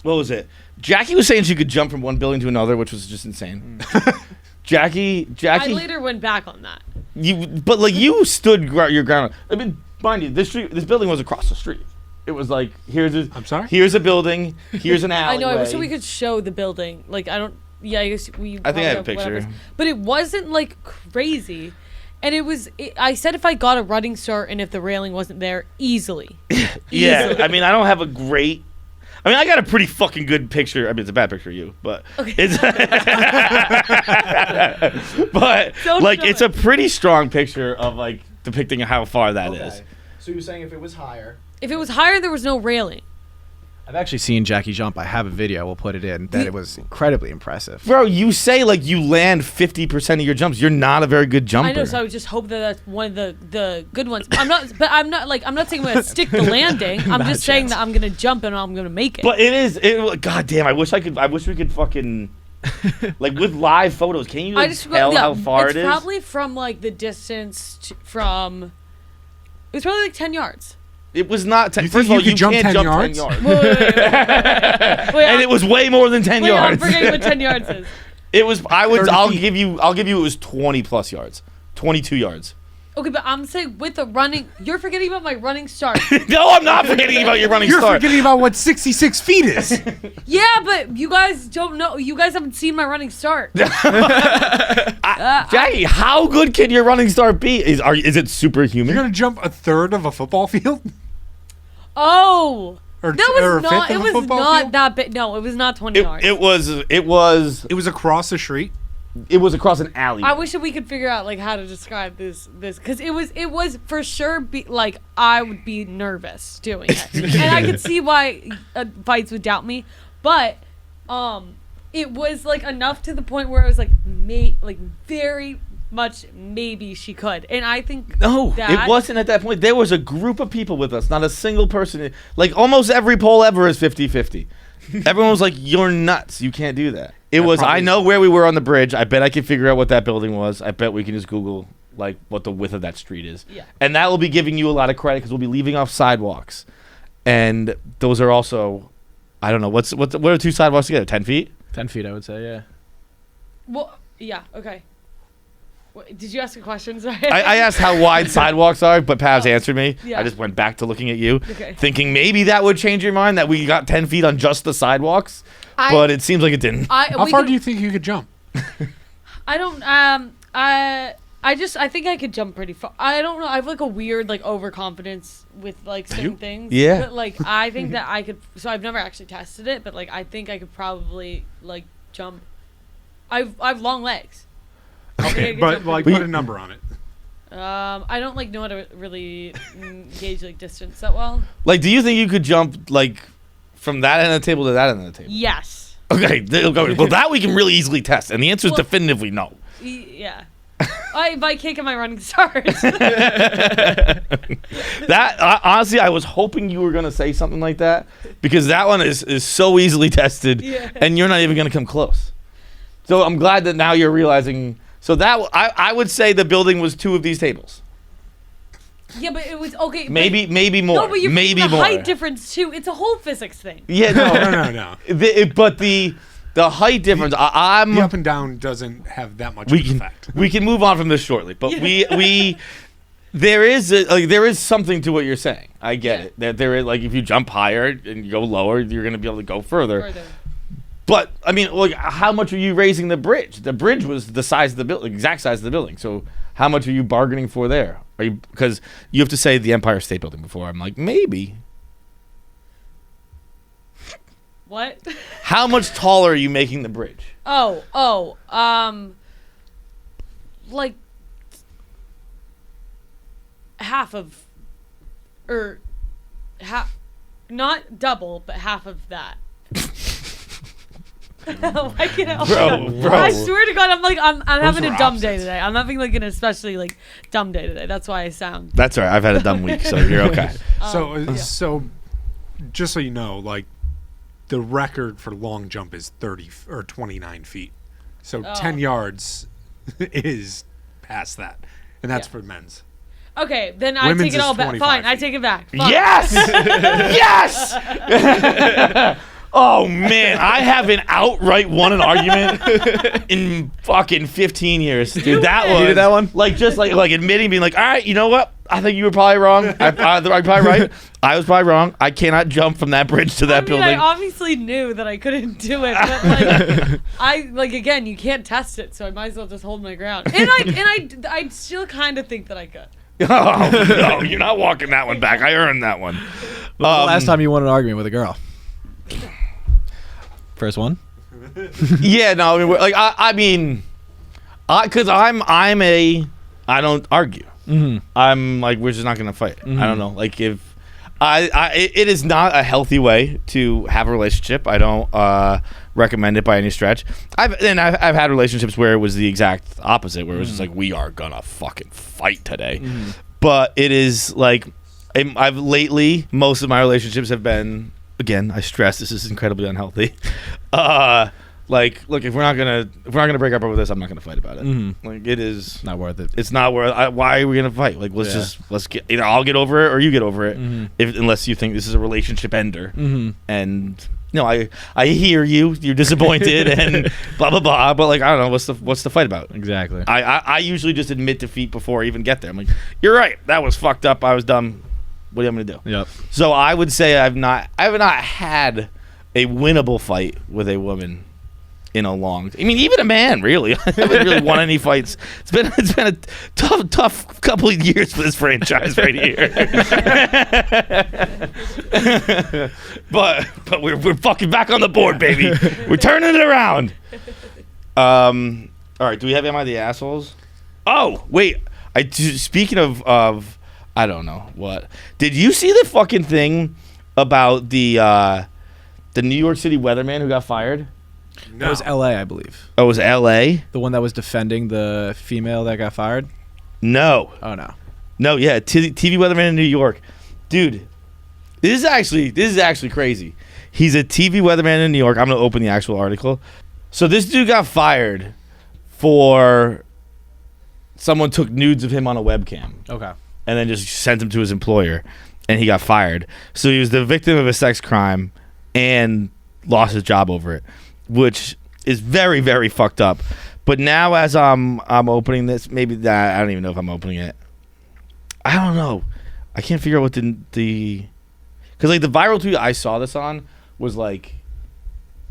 [SPEAKER 1] was it? Jackie was saying she could jump from one building to another, which was just insane. Jackie.
[SPEAKER 5] I later went back on that.
[SPEAKER 1] You stood your ground. I mean, mind you, this building was across the street. It was like,
[SPEAKER 2] I'm sorry?
[SPEAKER 1] Here's a building, here's an alleyway.
[SPEAKER 5] I know, I wish we could show the building. Like, I guess we...
[SPEAKER 1] I think I have a picture.
[SPEAKER 5] Whatever. But it wasn't, like, crazy. And I said if I got a running start and if the railing wasn't there, easily.
[SPEAKER 1] Yeah, I mean, I don't have a great... I mean, I got a pretty fucking good picture. I mean, it's a bad picture of you, but it's... but, it's a pretty strong picture of, like, depicting how far that is.
[SPEAKER 3] So you're saying if it was higher...
[SPEAKER 5] If it was higher, there was no railing.
[SPEAKER 3] I've actually seen Jackie jump. I have a video. We'll put it in. That it was incredibly impressive.
[SPEAKER 1] Bro, you say like you land 50% of your jumps. You're not a very good jumper.
[SPEAKER 5] I know, so I would just hope that that's one of the good ones. I'm not saying I'm gonna stick the landing. I'm just saying that I'm gonna jump and I'm gonna make it.
[SPEAKER 1] But God damn, I wish we could fucking like with live photos. Can you tell how far it is?
[SPEAKER 5] It's probably from like the distance from. It was probably like 10 yards.
[SPEAKER 1] It was not 10.
[SPEAKER 2] You
[SPEAKER 1] First of all, you can't jump 10 yards.
[SPEAKER 5] Wait,
[SPEAKER 1] And it was way more than 10 yards.
[SPEAKER 5] I'm forgetting what 10 yards is.
[SPEAKER 1] It was. I'll give you. It was 20 plus yards, 22 yards.
[SPEAKER 5] Okay, but I'm saying with the running, you're forgetting about my running start.
[SPEAKER 1] No, I'm not forgetting about your running
[SPEAKER 2] You're
[SPEAKER 1] start.
[SPEAKER 2] forgetting about what 66 feet is.
[SPEAKER 5] Yeah, but you guys don't know. You guys haven't seen my running start.
[SPEAKER 1] Jackie, how good can your running start be? Is it superhuman?
[SPEAKER 2] You're going to jump a third of a football field?
[SPEAKER 5] Oh.
[SPEAKER 2] Or
[SPEAKER 5] That
[SPEAKER 2] or a
[SPEAKER 5] was
[SPEAKER 2] fifth
[SPEAKER 5] not.
[SPEAKER 2] of
[SPEAKER 5] It
[SPEAKER 2] a
[SPEAKER 5] was
[SPEAKER 2] football
[SPEAKER 5] not
[SPEAKER 2] field?
[SPEAKER 5] that big. No, it was not 20 yards.
[SPEAKER 1] It was
[SPEAKER 2] It was across the street.
[SPEAKER 1] across an alley.
[SPEAKER 5] I wish that we could figure out like how to describe this because it was for sure like I would be nervous doing it, and I could see why Feits would doubt me, but it was like enough to the point where I was like very much maybe she could, and I think
[SPEAKER 1] No,
[SPEAKER 5] that,
[SPEAKER 1] it wasn't at that point. There was a group of people with us, not a single person. Like almost every poll ever is 50-50. Everyone was like, "You're nuts! You can't do that." It was. I know where we were on the bridge. I bet I can figure out what that building was. I bet we can just Google like what the width of that street is.
[SPEAKER 5] Yeah.
[SPEAKER 1] And that will be giving you a lot of credit because we'll be leaving off sidewalks, and those are also, I don't know what are two sidewalks together? 10 feet?
[SPEAKER 3] 10 feet, I would say, yeah.
[SPEAKER 5] Well, yeah, okay. Did you ask a question? Sorry.
[SPEAKER 1] I asked how wide sidewalks are, but Pavs answered me.
[SPEAKER 5] Yeah.
[SPEAKER 1] I just went back to looking at you,
[SPEAKER 5] Okay.
[SPEAKER 1] thinking maybe that would change your mind that we got 10 feet on just the sidewalks, but it seems like it didn't.
[SPEAKER 2] How far do you think you could jump?
[SPEAKER 5] I don't. I think I could jump pretty far. I don't know. I have like a weird like overconfidence with like certain things.
[SPEAKER 1] Yeah.
[SPEAKER 5] But like I think that I could. So I've never actually tested it, but like I think I could probably like jump. I've long legs.
[SPEAKER 2] Okay, but like put a number on it.
[SPEAKER 5] I don't like know how to really gauge like distance that well.
[SPEAKER 1] Like, do you think you could jump like from that end of the table to that end of the table?
[SPEAKER 5] Yes.
[SPEAKER 1] Okay, well that we can really easily test, and the answer is definitively no.
[SPEAKER 5] Yeah. By kicking my running start.
[SPEAKER 1] That honestly, I was hoping you were gonna say something like that because that one is so easily tested,
[SPEAKER 5] Yeah.
[SPEAKER 1] and you're not even gonna come close. So I'm glad that now you're realizing. So that I would say the building was 2 of these tables.
[SPEAKER 5] Yeah, but it was okay.
[SPEAKER 1] Maybe more.
[SPEAKER 5] No, but
[SPEAKER 1] maybe
[SPEAKER 5] the
[SPEAKER 1] more.
[SPEAKER 5] height difference too. It's a whole physics thing.
[SPEAKER 1] Yeah, no.
[SPEAKER 2] No.
[SPEAKER 1] But the The height difference. I'm
[SPEAKER 2] The up and down doesn't have that much
[SPEAKER 1] we
[SPEAKER 2] of an
[SPEAKER 1] can
[SPEAKER 2] effect.
[SPEAKER 1] we can move on from this shortly, but we there is something to what you're saying. I get it. That there is, like, if you jump higher and you go lower, you're going to be able to go further. But I mean, like, how much are you raising the bridge? The bridge was the size of the building, exact size of the building. So how much are you bargaining for there? Are you, because you have to say the Empire State Building before. I'm like, maybe.
[SPEAKER 5] What?
[SPEAKER 1] How much taller are you making the bridge?
[SPEAKER 5] Like half of, or half, not double, but half of that. Why can't I?
[SPEAKER 1] Bro.
[SPEAKER 5] I swear to God, I'm having
[SPEAKER 2] are
[SPEAKER 5] a dumb day
[SPEAKER 2] opposites.
[SPEAKER 5] today. I'm having like an especially like dumb day today. That's why I sound.
[SPEAKER 1] That's all right. I've had a dumb week, so you're okay.
[SPEAKER 2] So just so you know, like, the record for long jump is 30 or 29 feet. So 10 yards is past that, and that's for men's.
[SPEAKER 5] Okay, then I
[SPEAKER 2] Women's
[SPEAKER 5] take it
[SPEAKER 2] is
[SPEAKER 5] all back.
[SPEAKER 2] 25
[SPEAKER 5] Fine, I
[SPEAKER 2] feet.
[SPEAKER 5] take it back. Fine.
[SPEAKER 1] Yes! Yes! Oh, man. I haven't outright won an argument in fucking 15 years. Dude, that was...
[SPEAKER 3] You did that one?
[SPEAKER 1] Like, just like admitting, being like, all right, you know what? I think you were probably wrong. I'm probably right. I was probably wrong. I cannot jump from that bridge to that
[SPEAKER 5] I mean,
[SPEAKER 1] building.
[SPEAKER 5] I obviously knew that I couldn't do it, but like, again, you can't test it, so I might as well just hold my ground. And I still kind of think that I could.
[SPEAKER 1] Oh, no, you're not walking that one back. I earned that one.
[SPEAKER 3] The last time you won an argument with a girl? First one?
[SPEAKER 1] Yeah, no, I mean, because I don't argue.
[SPEAKER 3] Mm-hmm.
[SPEAKER 1] I'm like, we're just not gonna fight. I don't know. Like, if it is not a healthy way to have a relationship. I don't recommend it by any stretch. I've had relationships where it was the exact opposite, where it was just like, we are gonna fucking fight today. But it is like, I've lately, most of my relationships have been, again, I stress this is incredibly unhealthy. Like, look, if we're not gonna break up over this, I'm not gonna fight about it. Like, it is
[SPEAKER 3] Not worth it.
[SPEAKER 1] It's not worth. Why are we gonna fight? Like, let's get, either I'll get over it or you get over it. Unless you think this is a relationship ender. And no, I hear you. You're disappointed and blah blah blah. But like, I don't know, what's the fight about?
[SPEAKER 3] Exactly.
[SPEAKER 1] I usually just admit defeat before I even get there. I'm like, you're right. That was fucked up. I was dumb. What am I gonna do?
[SPEAKER 3] Yep.
[SPEAKER 1] So I would say I have not had a winnable fight with a woman in a long. I mean, even a man, really. I haven't really won any fights. It's been a tough couple of years for this franchise right here. but we're fucking back on the board, baby. We're turning it around. All right. Do we have Am I the Assholes? Oh wait. Speaking of I don't know what. Did you see the fucking thing about the New York City weatherman who got fired?
[SPEAKER 2] No.
[SPEAKER 3] That was L.A., I believe.
[SPEAKER 1] Oh, it was L.A.?
[SPEAKER 3] The one that was defending the female that got fired?
[SPEAKER 1] No.
[SPEAKER 3] Oh, no.
[SPEAKER 1] No, yeah. TV weatherman in New York. Dude, this is actually crazy. He's a TV weatherman in New York. I'm going to open the actual article. So this dude got fired for someone took nudes of him on a webcam.
[SPEAKER 3] Okay.
[SPEAKER 1] And then just sent him to his employer. And he got fired. So he was the victim of a sex crime and lost his job over it, which is very, very fucked up. But now as I'm opening this, maybe that I don't even know if I'm opening it. I don't know. I can't figure out what the because like the viral tweet I saw this on was like,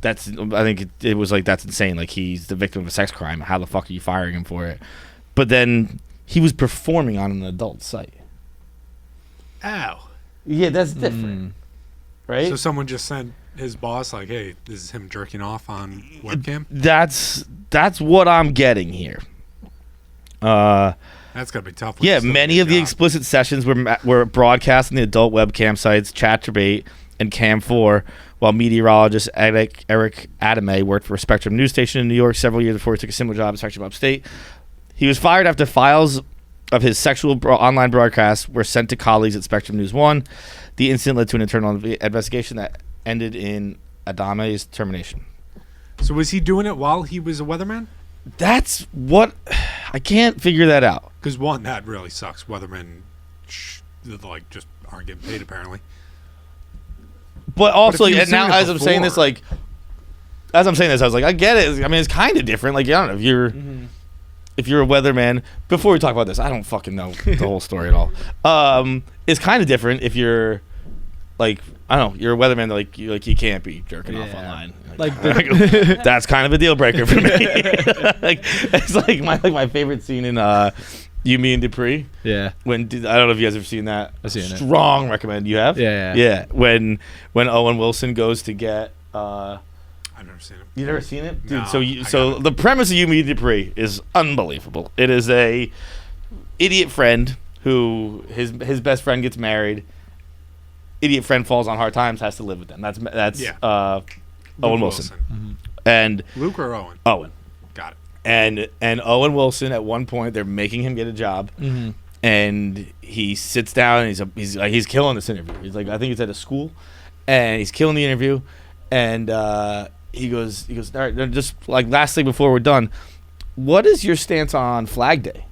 [SPEAKER 1] I think it was like, that's insane. Like, he's the victim of a sex crime. How the fuck are you firing him for it? But then he was performing on an adult site.
[SPEAKER 2] Ow.
[SPEAKER 1] Yeah, that's different, right?
[SPEAKER 2] So someone just sent his boss, like, hey, this is him jerking off on webcam?
[SPEAKER 1] That's what I'm getting here.
[SPEAKER 2] That's got to be tough. when
[SPEAKER 1] Yeah,
[SPEAKER 2] you still
[SPEAKER 1] many
[SPEAKER 2] get
[SPEAKER 1] of
[SPEAKER 2] a
[SPEAKER 1] the
[SPEAKER 2] job.
[SPEAKER 1] explicit sessions were broadcast on the adult webcam sites Chat4Bait and Cam4, while meteorologist Eric Adame worked for a Spectrum news station in New York several years before he took a similar job at Spectrum Upstate. He was fired after files of his sexual online broadcasts were sent to colleagues at Spectrum News 1. The incident led to an internal investigation that ended in Adame's termination.
[SPEAKER 2] So was he doing it while he was a weatherman?
[SPEAKER 1] That's what... I can't figure that out.
[SPEAKER 2] Because, one, that really sucks. Weathermen, like, just aren't getting paid, apparently.
[SPEAKER 1] But also,
[SPEAKER 2] if he was
[SPEAKER 1] and now
[SPEAKER 2] doing it
[SPEAKER 1] as I'm saying this,
[SPEAKER 2] before-
[SPEAKER 1] like, as I'm saying this, I was like, I get it. I mean, it's kind of different. Like, I don't know if you're a weatherman. Before we talk about this, I don't fucking know the whole story at all. It's kind of different if you're like, I don't know, you're a weatherman that you can't be jerking off online.
[SPEAKER 3] Like
[SPEAKER 1] That's kind of a deal breaker for me. Like, it's like my favorite scene in You, Me, and Dupree.
[SPEAKER 3] Yeah.
[SPEAKER 1] I don't know if you guys have seen that.
[SPEAKER 3] I've seen it.
[SPEAKER 1] Strong recommend. You have?
[SPEAKER 3] Yeah.
[SPEAKER 1] When Owen Wilson goes to get.
[SPEAKER 2] I've never seen it.
[SPEAKER 1] You never seen it, dude?
[SPEAKER 2] No,
[SPEAKER 1] So the premise of You, Me, and Dupree is unbelievable. It is a idiot friend who his best friend gets married. Idiot friend falls on hard times, has to live with them. That's Owen Wilson. And
[SPEAKER 2] Luke or Owen?
[SPEAKER 1] Owen.
[SPEAKER 2] Got it.
[SPEAKER 1] And Owen Wilson, at one point, they're making him get a job, and he sits down and he's killing this interview. He's like, I think he's at a school, and he's killing the interview, and he goes, all right, just like last thing before we're done, what is your stance on Flag Day?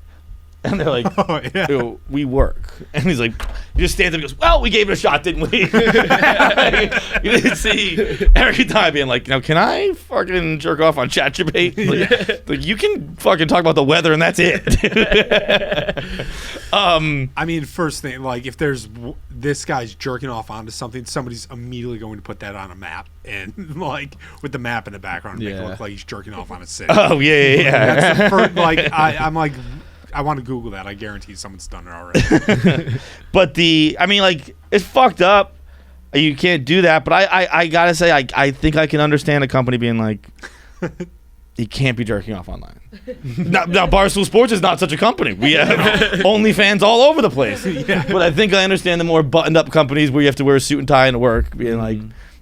[SPEAKER 1] And they're like,
[SPEAKER 2] Oh, yeah.
[SPEAKER 1] "Yo, we work." And he's like, he just stands up and goes, "Well, we gave it a shot, didn't we?" You didn't see every time being like, "Now, can I fucking jerk off on ChatGPT? Like, you can fucking talk about the weather and that's it."
[SPEAKER 2] I mean, first thing, like, if there's this guy's jerking off onto something, somebody's immediately going to put that on a map and, like, with the map in the background, make it
[SPEAKER 3] Yeah.
[SPEAKER 2] look like he's jerking off on a city.
[SPEAKER 1] Oh yeah.
[SPEAKER 2] That's the first, like, I'm like, I want to Google that. I guarantee someone's done it already.
[SPEAKER 1] But I mean, like, it's fucked up. You can't do that. But I gotta say, I think I can understand a company being like, you can't be jerking off online. now, Barstool Sports is not such a company. We have OnlyFans all over the place. But I think I understand the more buttoned up companies where you have to wear a suit and tie into work being like,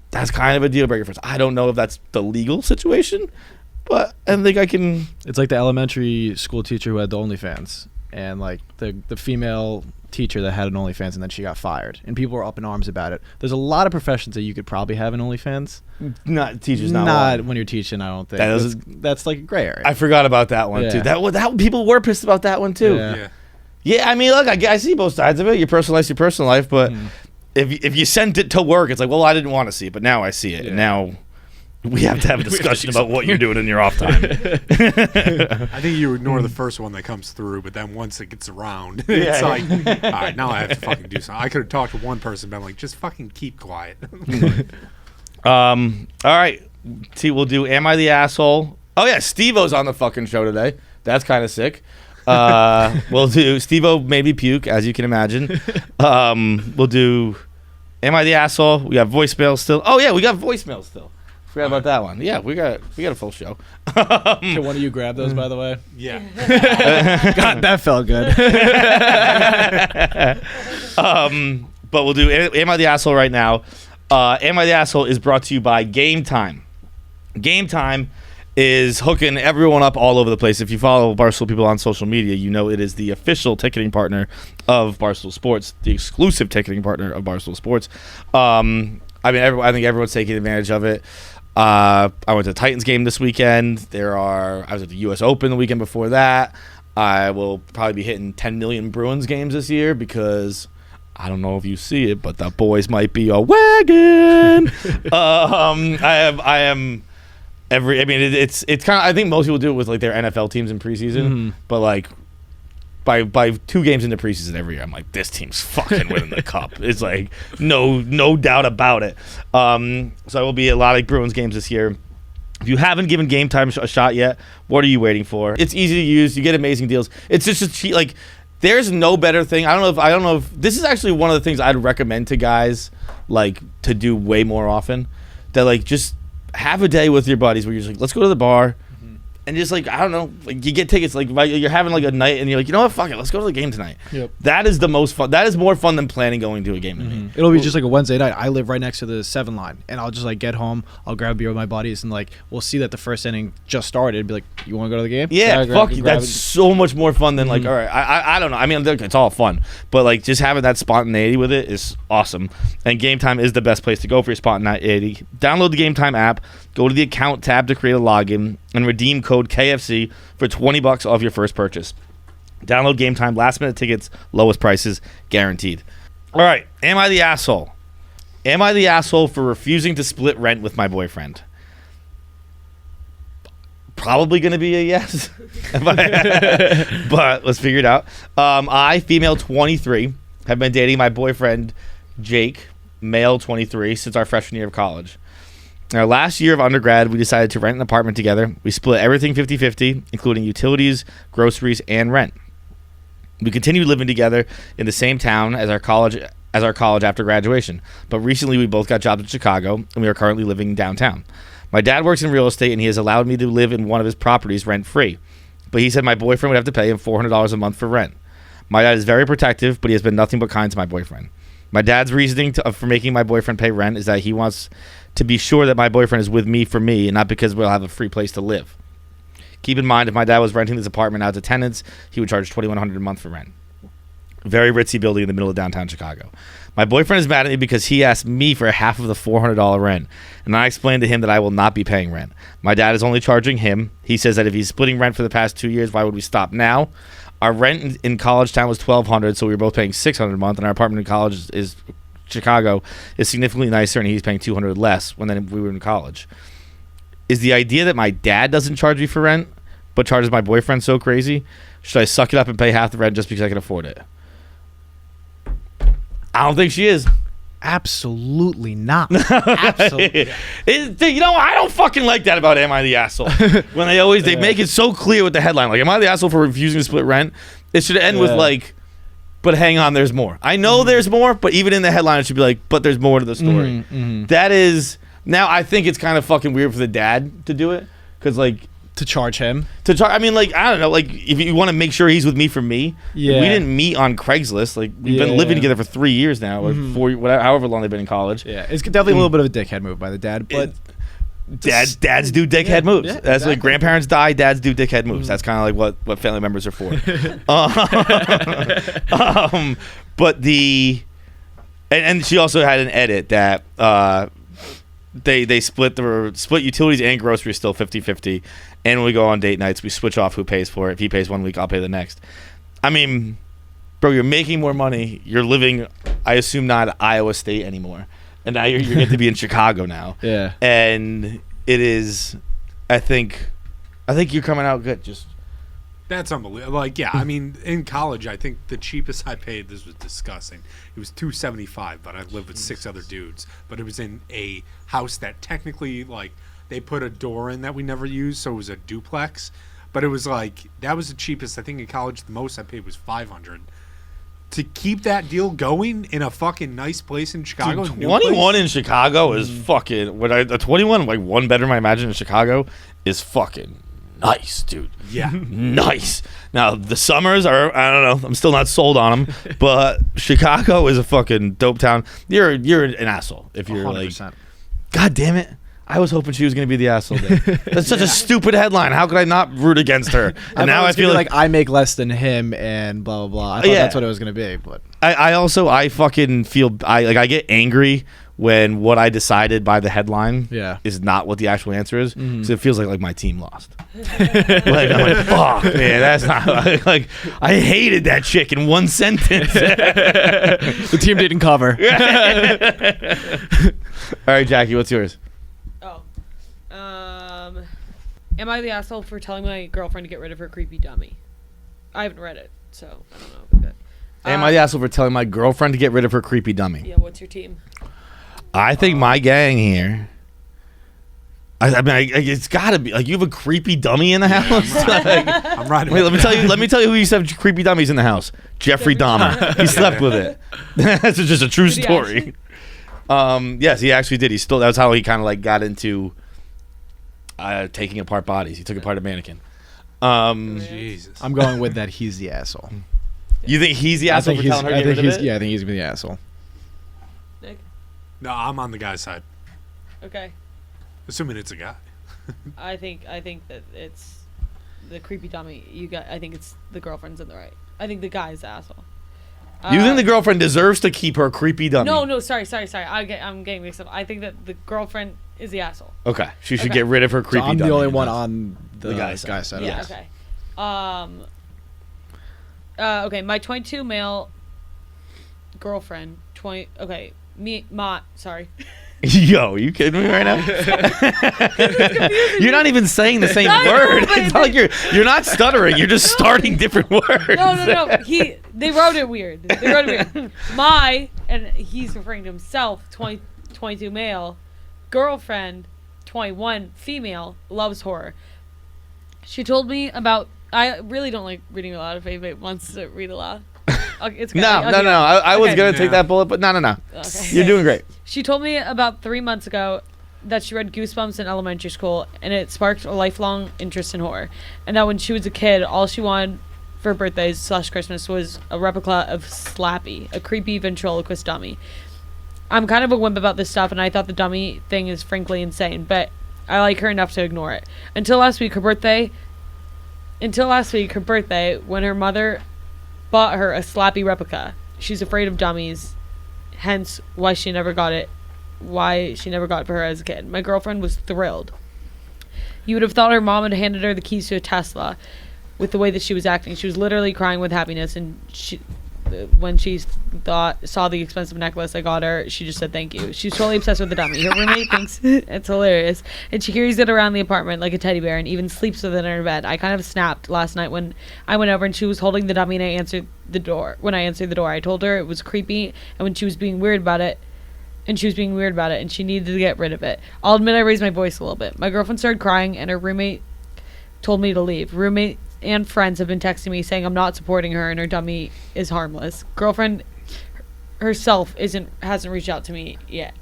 [SPEAKER 1] that's kind of a deal breaker for us. I don't know if that's the legal situation, but I think I can.
[SPEAKER 3] It's like the elementary school teacher who had the OnlyFans, and like the female teacher that had an OnlyFans, and then she got fired, and people were up in arms about it. There's a lot of professions that you could probably have an OnlyFans.
[SPEAKER 1] Not teachers, not one.
[SPEAKER 3] when you're teaching. I don't think
[SPEAKER 1] That is-
[SPEAKER 3] that's like a gray area.
[SPEAKER 1] I forgot about that one too.
[SPEAKER 3] Yeah.
[SPEAKER 1] That people were pissed about that one too.
[SPEAKER 3] Yeah.
[SPEAKER 2] Yeah.
[SPEAKER 1] Yeah, I mean, look, I see both sides of it. Your personal life's your personal life, but if you sent it to work, it's like, well, I didn't want to see it, but now I see it, and now we have to have a discussion about what you're doing in your off time.
[SPEAKER 2] I think you ignore the first one that comes through, but then once it gets around, it's
[SPEAKER 1] Yeah.
[SPEAKER 2] like, all right, now I have to fucking do something. I could have talked to one person, but I'm like, just fucking keep quiet.
[SPEAKER 1] All right, T, we'll do Am I the Asshole? Oh, yeah, Steve-O's on the fucking show today. That's kind of sick. We'll do Steve-O maybe puke, as you can imagine. We'll do Am I the Asshole? We got voicemail still. Oh, yeah, we got voicemail still. Forgot about that one. Yeah, we got a full show.
[SPEAKER 3] Can one of you grab those, by the way?
[SPEAKER 2] Yeah.
[SPEAKER 3] God, that felt good.
[SPEAKER 1] But we'll do Am I the Asshole right now. Am I the Asshole is brought to you by Gametime. Gametime is hooking everyone up all over the place. If you follow Barstool people on social media, you know it is the official ticketing partner of Barstool Sports, the exclusive ticketing partner of Barstool Sports. I mean, I think everyone's taking advantage of it. I went to the Titans game this weekend. I was at the U.S. Open the weekend before that. I will probably be hitting 10 million Bruins games this year because I don't know if you see it, but the boys might be a wagon. I am. It's kind of. I think most people do it with like their NFL teams in preseason, but like by 2 games into preseason every year, I'm like, this team's fucking winning the cup. It's like no doubt about it. So I will be at a lot of Bruins games this year. If you haven't given Gametime a shot yet, what are you waiting for? It's easy to use. You get amazing deals. It's just a cheap. Like, there's no better thing. I don't know if this is actually one of the things I'd recommend to guys like to do way more often. That like just have a day with your buddies where you're just like, let's go to the bar. And just like, I don't know, like you get tickets, like you're having like a night and you're like, you know what, fuck it, let's go to the game tonight.
[SPEAKER 3] Yep.
[SPEAKER 1] That is the most fun. That is more fun than planning going to a game to me.
[SPEAKER 3] It'll be just like a Wednesday night. I live right next to the 7 line, and I'll just like get home. I'll grab a beer with my buddies, and like we'll see that the first inning just started. And be like, you want to go to the game?
[SPEAKER 1] Yeah, fuck you.
[SPEAKER 3] grab
[SPEAKER 1] That's
[SPEAKER 3] it.
[SPEAKER 1] so much more fun than like, all right, I don't know. I mean, look, it's all fun, but like just having that spontaneity with it is awesome. And Gametime is the best place to go for your spontaneity. Download the Gametime app, go to the account tab to create a login, and redeem code KFC for $20 off your first purchase. Download Gametime, last minute tickets, lowest prices guaranteed. All right, am I the asshole? Am I the asshole for refusing to split rent with my boyfriend? probably going to be a yes. But let's figure it out. I, female 23, have been dating my boyfriend, Jake, male 23, since our freshman year of college. In our last year of undergrad, we decided to rent an apartment together. We split everything 50-50, including utilities, groceries, and rent. We continued living together in the same town as our college after graduation, but recently we both got jobs in Chicago, and we are currently living downtown. My dad works in real estate, and he has allowed me to live in one of his properties rent-free, but he said my boyfriend would have to pay him $400 a month for rent. My dad is very protective, but he has been nothing but kind to my boyfriend. My dad's reasoning for making my boyfriend pay rent is that he wants to be sure that my boyfriend is with me for me, and not because we'll have a free place to live. Keep in mind, if my dad was renting this apartment out to tenants, he would charge $2,100 a month for rent. Very ritzy building in the middle of downtown Chicago. My boyfriend is mad at me because he asked me for half of the $400 rent, and I explained to him that I will not be paying rent. My dad is only charging him. He says that if he's splitting rent for the past 2 years, why would we stop now? Our rent in college town was $1,200, so we were both paying $600 a month, and our apartment in college is Chicago is significantly nicer, and he's paying $200 less when we were in college. Is the idea that my dad doesn't charge me for rent, but charges my boyfriend so crazy? Should I suck it up and pay half the rent just because I can afford it? I don't think she is.
[SPEAKER 3] Absolutely not. Absolutely.
[SPEAKER 1] You know, I don't fucking like that about Am I the Asshole? When they make it so clear with the headline, like, am I the asshole for refusing to split rent? It should end with like, but hang on, there's more. I know there's more, but even in the headline, it should be like, but there's more to the story. That is, now I think it's kind of fucking weird for the dad to do it. Because like,
[SPEAKER 3] to charge him.
[SPEAKER 1] I mean, like, I don't know. Like, if you want to make sure he's with me for me,
[SPEAKER 3] Yeah.
[SPEAKER 1] we didn't meet on Craigslist. Like, we've been living together for 3 years now, or 4, whatever, however long they've been in college.
[SPEAKER 3] Yeah, it's definitely a little bit of a dickhead move by the dad, but
[SPEAKER 1] Dads do dickhead moves.
[SPEAKER 3] yeah,
[SPEAKER 1] That's
[SPEAKER 3] exactly.
[SPEAKER 1] like grandparents die, dads do dickhead moves. That's kind of like what family members are for. But and she also had an edit that they split utilities and groceries still 50-50. And when we go on date nights, we switch off who pays for it. If he pays 1 week, I'll pay the next. I mean, bro, you're making more money. You're living, I assume, not at Iowa State anymore. And now you're going to be in Chicago now.
[SPEAKER 3] Yeah.
[SPEAKER 1] And it is, I think you're coming out good. Just
[SPEAKER 2] That's unbelievable. Like, yeah, I mean, in college, I think the cheapest I paid, this was disgusting. It was $275, but I lived with 6 other dudes. But it was in a house that technically, like, they put a door in that we never used, so it was a duplex. But it was like, that was the cheapest. I think in college, the most I paid was $500. To keep that deal going in a fucking nice place in Chicago.
[SPEAKER 1] Dude,
[SPEAKER 2] new
[SPEAKER 1] 21
[SPEAKER 2] place,
[SPEAKER 1] in Chicago is fucking. A 21, like 1 bedroom I imagine in Chicago, is fucking nice, dude.
[SPEAKER 2] yeah.
[SPEAKER 1] Nice. Now the summers are, I don't know, I'm still not sold on them, but Chicago is a fucking dope town. You're an asshole if you're
[SPEAKER 3] 100%.
[SPEAKER 1] like, God damn it. I was hoping she was going to be the asshole there. That's such a stupid headline. How could I not root against her? And now I feel like
[SPEAKER 3] I make less than him and blah blah blah. I thought that's what it was gonna be, but
[SPEAKER 1] I fucking feel I get angry when what I decided by the headline is not what the actual answer is. So it feels like my team lost. Like, I'm like, fuck, man, that's not like I hated that chick in one sentence.
[SPEAKER 3] the team didn't cover.
[SPEAKER 1] All right, Jackie, what's yours?
[SPEAKER 5] Am I the asshole for telling my girlfriend to get rid of her creepy dummy? I haven't read it, so I don't know.
[SPEAKER 1] Am I the asshole for telling my girlfriend to get rid of her creepy dummy?
[SPEAKER 5] Yeah, what's your team?
[SPEAKER 1] I think my gang here. I mean, it's got to be like you have a creepy dummy in the house.
[SPEAKER 2] I'm riding.
[SPEAKER 1] Wait, let me tell you who used to have creepy dummies in the house. Jeffrey Dahmer. He slept with it. That's just a true
[SPEAKER 5] Did he
[SPEAKER 1] story. Yes, he actually did. That's how he kind of like got into taking apart bodies. He took apart a mannequin.
[SPEAKER 2] Jesus.
[SPEAKER 3] I'm going with that. He's the asshole.
[SPEAKER 1] You think he's the asshole for telling her to get rid of it?
[SPEAKER 3] Yeah, I think he's gonna be the asshole.
[SPEAKER 5] Nick?
[SPEAKER 2] No, I'm on the guy's side.
[SPEAKER 5] Okay.
[SPEAKER 2] Assuming it's a guy.
[SPEAKER 5] I think that it's the creepy dummy. I think it's the girlfriend's in the right. I think the guy's the asshole.
[SPEAKER 1] You think the girlfriend deserves to keep her creepy dummy?
[SPEAKER 5] No, sorry. I'm getting mixed up. I think that the girlfriend is the asshole.
[SPEAKER 1] Okay, she should
[SPEAKER 5] Okay.
[SPEAKER 1] get rid of her creepy
[SPEAKER 3] So I'm
[SPEAKER 1] dummy.
[SPEAKER 3] the only one on the
[SPEAKER 1] guy's
[SPEAKER 3] guy's
[SPEAKER 1] side.
[SPEAKER 3] side.
[SPEAKER 5] Yeah.
[SPEAKER 1] Yes.
[SPEAKER 5] Okay. Okay. My 22 male girlfriend. Sorry.
[SPEAKER 1] Yo, you kidding me right now? You're not even saying the same
[SPEAKER 5] I know,
[SPEAKER 1] word.
[SPEAKER 5] but
[SPEAKER 1] It's not like you're not stuttering. You're just starting different words.
[SPEAKER 5] No. They wrote it weird. And he's referring to himself, 22 male, girlfriend, 21 female, loves horror. She told me about. I really don't like reading aloud. If anybody wants to read aloud, it's okay.
[SPEAKER 1] No. I was
[SPEAKER 5] Okay.
[SPEAKER 1] gonna take that bullet, but no.
[SPEAKER 5] Okay.
[SPEAKER 1] You're doing great.
[SPEAKER 5] She told me about 3 months ago that she read Goosebumps in elementary school, and it sparked a lifelong interest in horror. And that when she was a kid, all she wanted for birthdays/Christmas was a replica of Slappy, a creepy ventriloquist dummy. I'm kind of a wimp about this stuff, and I thought the dummy thing is frankly insane, but I like her enough to ignore it. Until last week, her birthday, when her mother bought her a Slappy replica. She's afraid of dummies, hence why she never got it for her as a kid. My girlfriend was thrilled. You would have thought her mom had handed her the keys to a Tesla with the way that she was acting. She was literally crying with happiness, and when she saw the expensive necklace I got her, she just said thank you. She's totally obsessed with the dummy. Her roommate thinks it's hilarious, and she carries it around the apartment like a teddy bear and even sleeps with it in her bed. I kind of snapped last night when I went over and she was holding the dummy and I answered the door. When I answered the door, I told her it was creepy and she was being weird about it and she needed to get rid of it. I'll admit I raised my voice a little bit. My girlfriend started crying and her roommate told me to leave. Roommate and friends have been texting me saying I'm not supporting her and her dummy is harmless. Girlfriend herself hasn't reached out to me yet.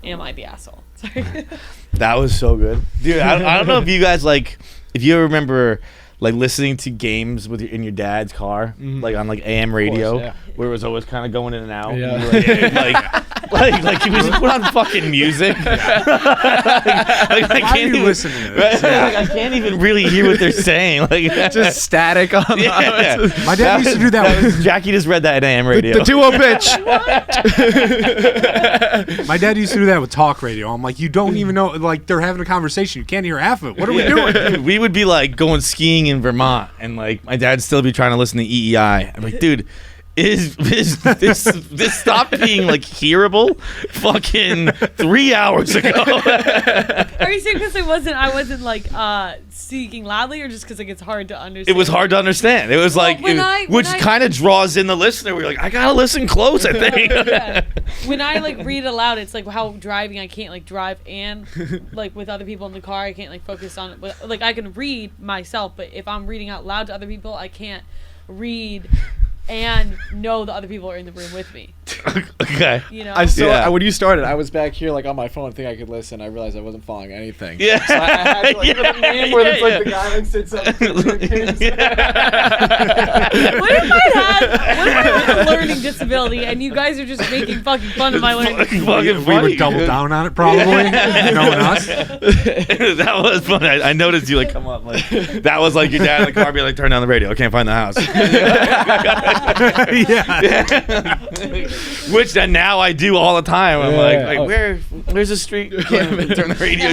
[SPEAKER 5] Am I the asshole? Sorry.
[SPEAKER 1] That was so good, dude. I don't know if you guys if you ever remember listening to games in your dad's car, on AM radio,
[SPEAKER 3] yeah.
[SPEAKER 1] where it was always kind of going in and out.
[SPEAKER 3] Yeah.
[SPEAKER 1] Like he was put on fucking music. I
[SPEAKER 2] Why are you listening to this?
[SPEAKER 1] I can't even really hear what they're saying.
[SPEAKER 3] Just static on
[SPEAKER 1] yeah.
[SPEAKER 2] My dad used to do that.
[SPEAKER 1] Jackie just read that at AM radio.
[SPEAKER 3] the duo pitch.
[SPEAKER 2] My dad used to do that with talk radio. I'm like, you don't even know, they're having a conversation. You can't hear half of it. What are we doing?
[SPEAKER 1] We would be going skiing in Vermont, and my dad'd still be trying to listen to EEI. I'm like, dude, is this stopped being hearable fucking 3 hours ago?
[SPEAKER 5] Are you saying because I wasn't speaking loudly, or just because it's hard to understand?
[SPEAKER 1] It was hard to understand. It was which kind of draws in the listener. We're I gotta listen close, I think.
[SPEAKER 5] Yeah. When I read aloud, it's how driving I can't drive and with other people in the car I can't focus on it. I can read myself, but if I'm reading out loud to other people, I can't read and know the other people are in the room with me.
[SPEAKER 1] Okay.
[SPEAKER 3] When you started, I was back here on my phone, think I could listen. I realized I wasn't following anything.
[SPEAKER 1] Yeah.
[SPEAKER 3] So I had to give it a name where it's the guy that sits up.
[SPEAKER 5] What if I had a learning disability and you guys are just making fucking fun of my learning disability?
[SPEAKER 2] We would double down on it probably, knowing us.
[SPEAKER 1] That was funny. I noticed you come up that was your dad in the car being turn down the radio. I can't find the house.
[SPEAKER 2] Yeah.
[SPEAKER 1] Which now I do all the time. I'm where's the street? Can't even turn the radio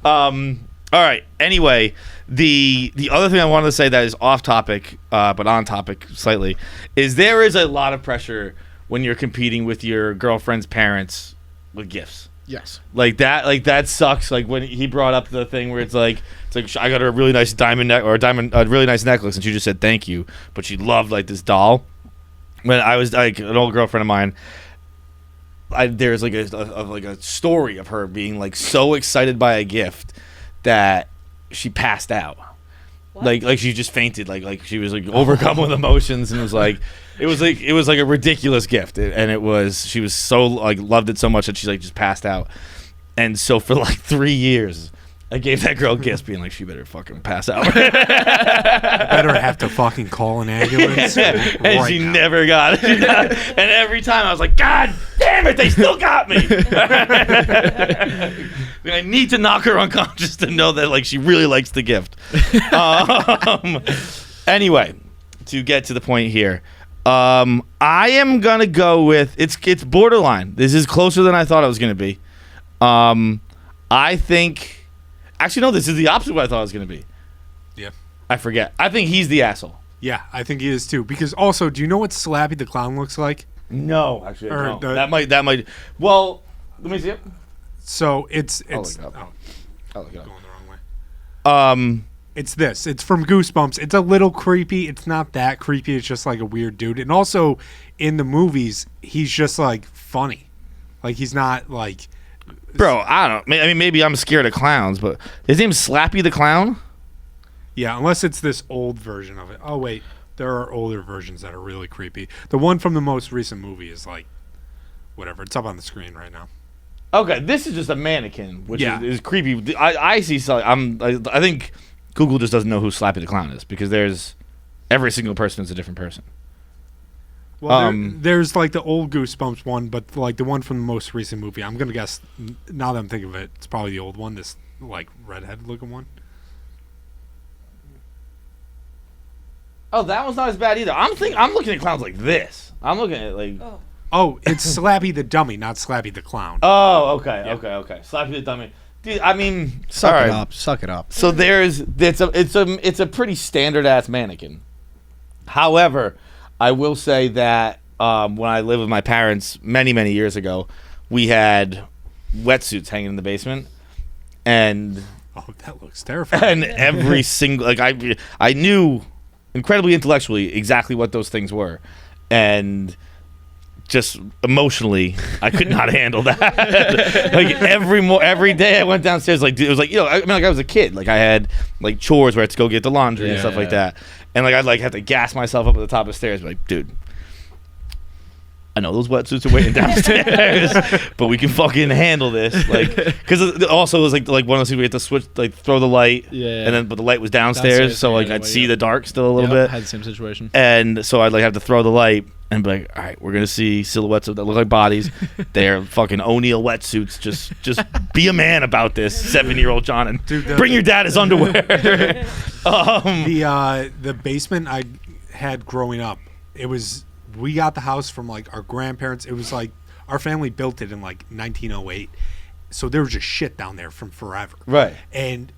[SPEAKER 1] down. All right. Anyway, the other thing I wanted to say that is off topic, but on topic slightly, is there is a lot of pressure when you're competing with your girlfriend's parents with gifts.
[SPEAKER 3] Yes.
[SPEAKER 1] That sucks. When he brought up the thing where it's I got her a really nice a really nice necklace, and she just said thank you, but she loved this doll. When I was an old girlfriend of mine, there's a story of her being so excited by a gift that she passed out. What? She just fainted. She was overcome with emotions, and it was a ridiculous gift, and she was so loved it so much that she just passed out. And so for 3 years I gave that girl gifts being she better fucking pass out.
[SPEAKER 2] Better have to fucking call an ambulance.
[SPEAKER 1] And she never got it. And every time I was God damn it, they still got me. I need to knock her unconscious to know that she really likes the gift. Anyway, to get to the point here, I am gonna go with it's borderline. This is closer than I thought it was gonna be. I think. Actually, no, this is the opposite of what I thought it was going to be.
[SPEAKER 2] Yeah.
[SPEAKER 1] I forget. I think he's the asshole.
[SPEAKER 2] Yeah, I think he is too. Because also, do you know what Slappy the Clown looks like?
[SPEAKER 1] No, actually, I
[SPEAKER 2] Or
[SPEAKER 1] don't.
[SPEAKER 2] the-
[SPEAKER 1] That might. Well, let me see it.
[SPEAKER 2] So it's
[SPEAKER 1] I'll look it up.
[SPEAKER 2] oh,
[SPEAKER 1] I'll look it
[SPEAKER 2] going the wrong way.
[SPEAKER 1] up.
[SPEAKER 2] It's this. It's from Goosebumps. It's a little creepy. It's not that creepy. It's just like a weird dude. And also, in the movies, he's just like funny. Like he's not like.
[SPEAKER 1] Bro, I don't know. I mean, maybe I'm scared of clowns, but his name's Slappy the Clown?
[SPEAKER 2] Yeah, unless it's this old version of it. Oh wait, there are older versions that are really creepy. The one from the most recent movie is like, whatever. It's up on the screen right now.
[SPEAKER 1] Okay, this is just a mannequin, which
[SPEAKER 2] Yeah.
[SPEAKER 1] is creepy. I see. I think Google just doesn't know who Slappy the Clown is because there's every single person is a different person.
[SPEAKER 2] Well, there's like the old Goosebumps one, but like the one from the most recent movie. I'm gonna guess. Now that I'm thinking of it, it's probably the old one. This like redhead looking one.
[SPEAKER 1] Oh, that one's not as bad either. I'm looking at clowns like this. I'm looking at like.
[SPEAKER 2] Oh, it's Slappy the dummy, not Slappy the clown.
[SPEAKER 1] Oh, okay. Slappy the dummy, dude. I mean,
[SPEAKER 3] Suck
[SPEAKER 1] all
[SPEAKER 3] it
[SPEAKER 1] right.
[SPEAKER 3] up. Suck it up.
[SPEAKER 1] So it's a pretty standard ass mannequin. However, I will say that when I lived with my parents many years ago, we had wetsuits hanging in the basement, and
[SPEAKER 2] Oh, that looks terrifying.
[SPEAKER 1] every single I knew incredibly intellectually exactly what those things were, and just emotionally I could not handle that. Like every day I went downstairs, like it was like, I mean, like I was a kid, like I had like chores where I had to go get the laundry and stuff like that, and like I'd like have to gas myself up at the top of the stairs, like, dude, I know those wetsuits are waiting downstairs, but we can fucking handle this. Like, because also it was like one of those things we had to switch, like throw the light, but the light was downstairs, so like I'd see the dark still a little bit.
[SPEAKER 3] Had the same situation.
[SPEAKER 1] And so I'd like have to throw the light and be like, all right, we're gonna see silhouettes that look like bodies. They're fucking O'Neill wetsuits. Just be a man about this, 7-year-old John, and
[SPEAKER 2] Dude,
[SPEAKER 1] bring your dad his underwear.
[SPEAKER 2] The basement I had growing up, we got the house from like our grandparents. It was like our family built it in like 1908, so there was just shit down there from forever.
[SPEAKER 1] Right.
[SPEAKER 2] And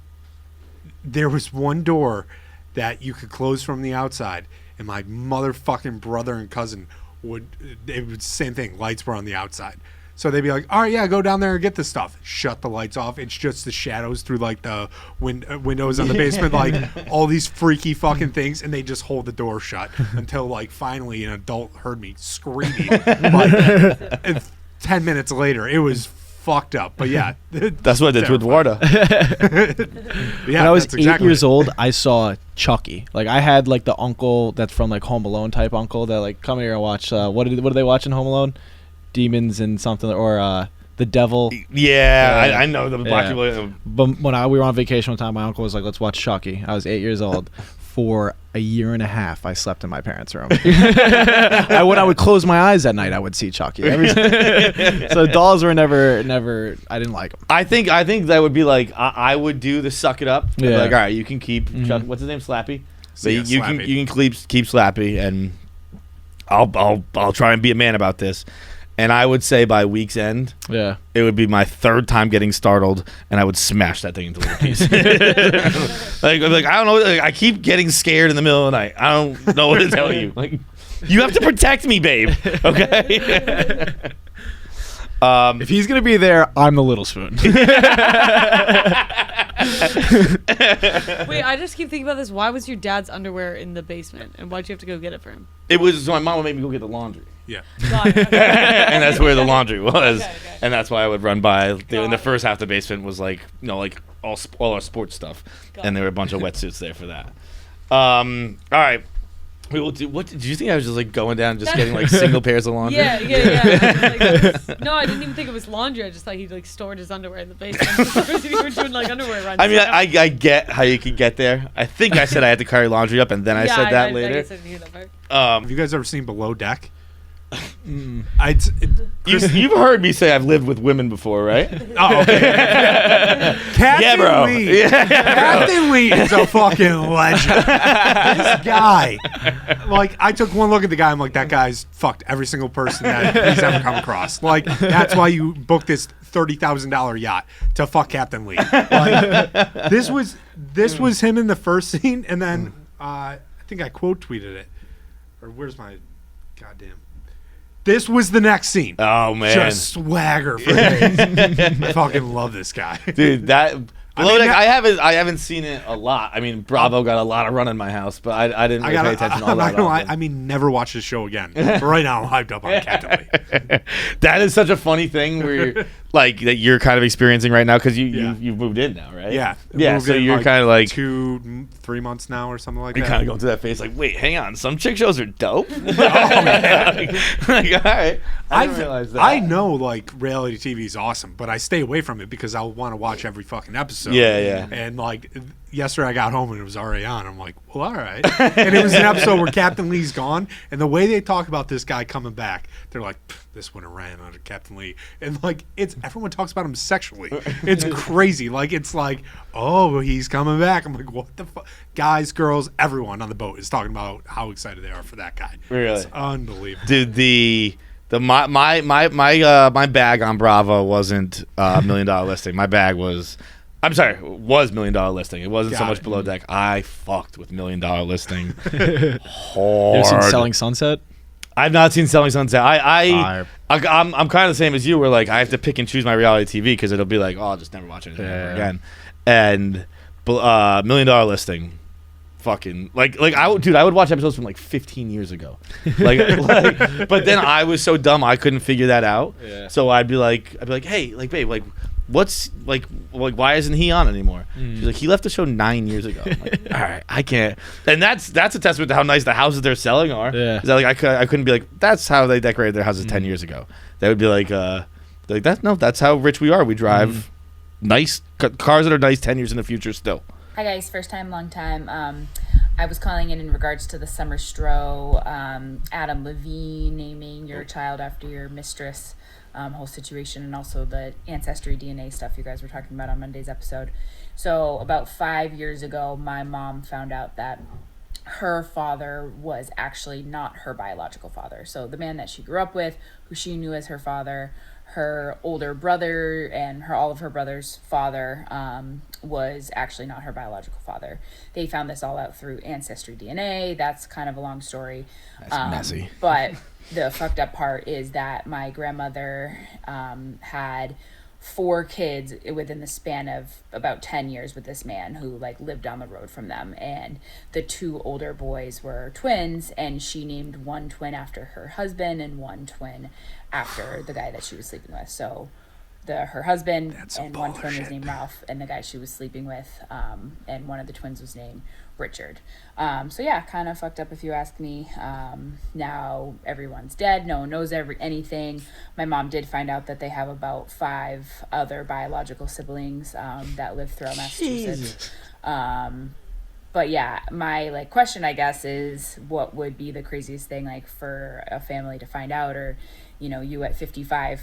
[SPEAKER 2] there was one door that you could close from the outside, and my motherfucking brother and cousin it was same thing. Lights were on the outside. So they'd be like, all right, yeah, go down there and get this stuff. Shut the lights off. It's just the shadows through like the windows on the basement, like all these freaky fucking things. And they just hold the door shut until like finally an adult heard me screaming. Like, and 10 minutes later, it was fucked up. But yeah.
[SPEAKER 1] That's what I did to Eduardo.
[SPEAKER 2] Yeah,
[SPEAKER 3] When I was
[SPEAKER 2] that's
[SPEAKER 3] 8
[SPEAKER 2] exactly
[SPEAKER 3] years
[SPEAKER 2] it.
[SPEAKER 3] old, I saw Chucky. Like I had like the uncle that's from like Home Alone type uncle that like come here and watch. What do they watch in Home Alone? Demons and something, or the devil.
[SPEAKER 1] Yeah, I know the black
[SPEAKER 3] Yeah.
[SPEAKER 1] people.
[SPEAKER 3] But when we were on vacation one time, my uncle was like, "Let's watch Chucky." I was 8 years old. For a year and a half, I slept in my parents' room. When I would close my eyes at night, I would see Chucky. So dolls were never. I didn't like them.
[SPEAKER 1] I think that would be like I would do the suck it up. I'd be
[SPEAKER 3] Yeah.
[SPEAKER 1] like, all right, you can keep Chuck, what's his name, Slappy. So
[SPEAKER 2] Yeah,
[SPEAKER 1] you
[SPEAKER 2] Slappy.
[SPEAKER 1] can keep Slappy, and I'll try and be a man about this. And I would say by week's end,
[SPEAKER 3] Yeah.
[SPEAKER 1] it would be my third time getting startled, and I would smash that thing into little pieces. like I don't know. Like, I keep getting scared in the middle of the night. I don't know what to tell you. Like, you have to protect me, babe. Okay.
[SPEAKER 3] If he's gonna be there, I'm the little spoon.
[SPEAKER 5] Wait, I just keep thinking about this. Why was your dad's underwear in the basement, and why'd you have to go get it for him?
[SPEAKER 1] It was so my mom would make me go get the laundry.
[SPEAKER 2] Yeah.
[SPEAKER 5] Got it, okay.
[SPEAKER 1] And that's where the laundry was,
[SPEAKER 5] Okay.
[SPEAKER 1] and that's why I would run by. In
[SPEAKER 5] Got
[SPEAKER 1] the
[SPEAKER 5] it.
[SPEAKER 1] first half, the basement was like like all our sports stuff,
[SPEAKER 5] Got
[SPEAKER 1] and
[SPEAKER 5] it.
[SPEAKER 1] there were a bunch of wetsuits there for that. All right, we will do. What did you think? I was just like going down, just getting like single pairs of laundry.
[SPEAKER 5] Yeah. Like, no, I didn't even think it was laundry. I just thought he like stored his underwear in the basement. You were doing like underwear runs.
[SPEAKER 1] I mean, I get how you could get there. I think I said I had to carry laundry up, and then I said that
[SPEAKER 5] I
[SPEAKER 1] later.
[SPEAKER 5] guess I didn't hear that part.
[SPEAKER 2] Have you guys ever seen Below Deck?
[SPEAKER 1] You've heard me say I've lived with women before, right?
[SPEAKER 2] Oh, okay. Captain
[SPEAKER 1] Yeah, bro.
[SPEAKER 2] Lee.
[SPEAKER 1] Yeah,
[SPEAKER 2] Captain Lee is a fucking legend. This guy, like, I took one look at the guy. I'm like, that guy's fucked every single person that he's ever come across. Like, that's why you booked this $30,000 yacht to fuck Captain Lee. Like, this was him in the first scene, and then I think I quote tweeted it. Or where's my goddamn? This was the next scene.
[SPEAKER 1] Oh man,
[SPEAKER 2] Just swagger for days. I fucking love this guy.
[SPEAKER 1] dude, that.
[SPEAKER 2] I
[SPEAKER 1] Below
[SPEAKER 2] mean,
[SPEAKER 1] Deck,
[SPEAKER 2] that-
[SPEAKER 1] I haven't seen it a lot. I mean, Bravo got a lot of run in my house, but I didn't really pay attention all
[SPEAKER 2] I'm not
[SPEAKER 1] that
[SPEAKER 2] gonna lie.
[SPEAKER 1] often.
[SPEAKER 2] I mean, never watch this show again. But right now, I'm hyped up on Captain Lee.
[SPEAKER 1] That is such a funny thing where you're like that you're kind of experiencing right now because
[SPEAKER 2] Yeah.
[SPEAKER 1] you've moved in now, right?
[SPEAKER 2] Yeah.
[SPEAKER 1] Yeah.
[SPEAKER 2] Moved
[SPEAKER 1] So
[SPEAKER 2] in,
[SPEAKER 1] you're kind of like
[SPEAKER 2] 2-3 months now or something like
[SPEAKER 1] you're
[SPEAKER 2] that.
[SPEAKER 1] kind of going through that phase like, wait, hang on, some chick shows are dope. like, all right, I didn't realize that.
[SPEAKER 2] I know like reality TV is awesome, but I stay away from it because I want to watch every fucking episode.
[SPEAKER 1] Yeah, yeah.
[SPEAKER 2] And like yesterday, I got home and it was already on. I'm like, well, all right. And it was an episode where Captain Lee's gone, and the way they talk about this guy coming back, they're like, this would have ran under Captain Lee, and like everyone talks about him sexually. It's crazy. Like it's like, oh, he's coming back. I'm like, what the fuck? Guys, girls, everyone on the boat is talking about how excited they are for that guy.
[SPEAKER 1] Really?
[SPEAKER 2] It's unbelievable.
[SPEAKER 1] Dude, my bag on Bravo wasn't $1 million listing. My bag was. I'm sorry, it was $1 million listing. It wasn't so
[SPEAKER 2] Got
[SPEAKER 1] much
[SPEAKER 2] it.
[SPEAKER 1] Below Deck. I fucked with $1 million listing.
[SPEAKER 3] You
[SPEAKER 1] Hard.
[SPEAKER 3] ever seen Selling Sunset?
[SPEAKER 1] I've not seen Selling Sunset.
[SPEAKER 3] Fire.
[SPEAKER 1] I'm kind of the same as you, where like I have to pick and choose my reality TV because it'll be like, oh, I'll just never watch anything ever
[SPEAKER 3] Yeah.
[SPEAKER 1] again. And $1 million listing, fucking like I would watch episodes from like 15 years ago, like but then I was so dumb I couldn't figure that out.
[SPEAKER 3] Yeah.
[SPEAKER 1] So I'd be like, hey, like babe, like what's like why isn't he on anymore? She's like, he left the show 9 years ago. I'm like, all right, I can't. And that's a testament to how nice the houses they're selling are.
[SPEAKER 3] Yeah.
[SPEAKER 1] Is that like I couldn't be like, that's how they decorated their houses 10 years ago. They would be like that's how rich we are. We drive nice cars that are nice 10 years in the future still.
[SPEAKER 6] Hi guys, first time, long time. I was calling in regards to the Summer Stroh, Adam Levine naming your child after your mistress, whole situation, and also the ancestry DNA stuff you guys were talking about on Monday's episode. So about 5 years ago, my mom found out that her father was actually not her biological father. So the man that she grew up with, who she knew as her father, her older brother and all of her brother's father was actually not her biological father. They found this all out through ancestry DNA. That's kind of a long story.
[SPEAKER 1] That's messy.
[SPEAKER 6] But the fucked up part is that my grandmother had 4 kids within the span of about 10 years with this man who like lived down the road from them, and the 2 older boys were twins, and she named one twin after her husband and one twin after the guy that she was sleeping with. So her husband and one twin was named Ralph, and the guy she was sleeping with and one of the twins was named Richard. So yeah, kind of fucked up if you ask me. Now everyone's dead. No one knows anything. My mom did find out that they have about 5 other biological siblings that live throughout Massachusetts. But yeah, my like question, I guess, is what would be the craziest thing like for a family to find out, or you at 55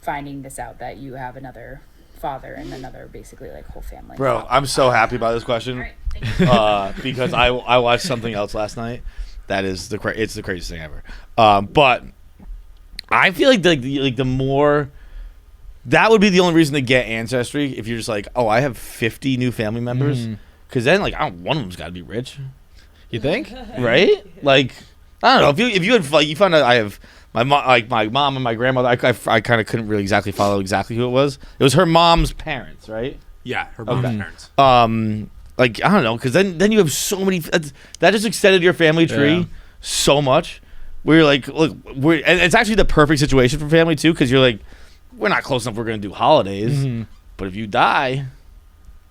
[SPEAKER 6] finding this out that you have another father and another basically like whole family.
[SPEAKER 1] Bro, I'm so happy about this question.
[SPEAKER 6] All right, thank you.
[SPEAKER 1] Because I watched something else last night that is it's the craziest thing ever. But I feel like the more that would be the only reason to get Ancestry if you're just like, oh, I have 50 new family members, because then like one of them's got to be rich,
[SPEAKER 3] You think?
[SPEAKER 1] right? Like I don't know if you had like you found out I have. My mom and my grandmother, I kind of couldn't really exactly follow exactly who it was. It was her mom's parents, right?
[SPEAKER 2] Yeah, her mom's
[SPEAKER 1] Okay.
[SPEAKER 2] parents.
[SPEAKER 1] Like I don't know, because then you have so many. That just extended your family tree
[SPEAKER 3] Yeah.
[SPEAKER 1] so much. Where you're like, look, and it's actually the perfect situation for family too, because you're like, we're not close enough. We're gonna do holidays, but if you die,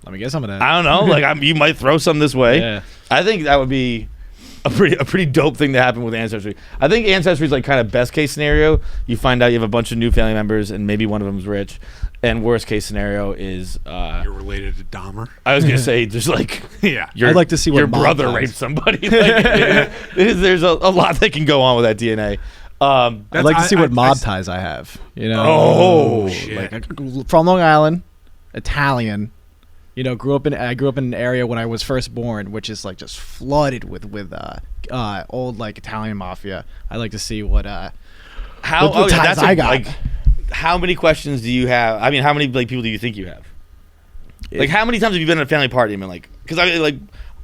[SPEAKER 3] Let me get some of that.
[SPEAKER 1] I don't know. Like you might throw some this way.
[SPEAKER 3] Yeah.
[SPEAKER 1] I think that would be a pretty dope thing to happen with Ancestry. I think Ancestry is like kind of best case scenario. You find out you have a bunch of new family members and maybe one of them's rich. And worst case scenario is
[SPEAKER 2] You're related to Dahmer.
[SPEAKER 1] I was gonna say just like
[SPEAKER 2] Yeah.
[SPEAKER 3] I'd like to see what
[SPEAKER 1] your
[SPEAKER 3] mom
[SPEAKER 1] brother
[SPEAKER 3] does.
[SPEAKER 1] raped somebody. Like, there's a lot that can go on with that DNA.
[SPEAKER 3] I'd like to see what
[SPEAKER 2] I-
[SPEAKER 3] mob
[SPEAKER 2] I-
[SPEAKER 3] ties I have. You know?
[SPEAKER 1] Oh,
[SPEAKER 2] shit.
[SPEAKER 3] Like, from Long Island, Italian. Grew up in an area when I was first born, which is like just flooded with old like Italian mafia. I'd like to see what
[SPEAKER 1] how
[SPEAKER 3] what ties I got.
[SPEAKER 1] like how many questions do you have? I mean, how many like people do you think you have? Like how many times have you been at a family party and been like, because I mean, like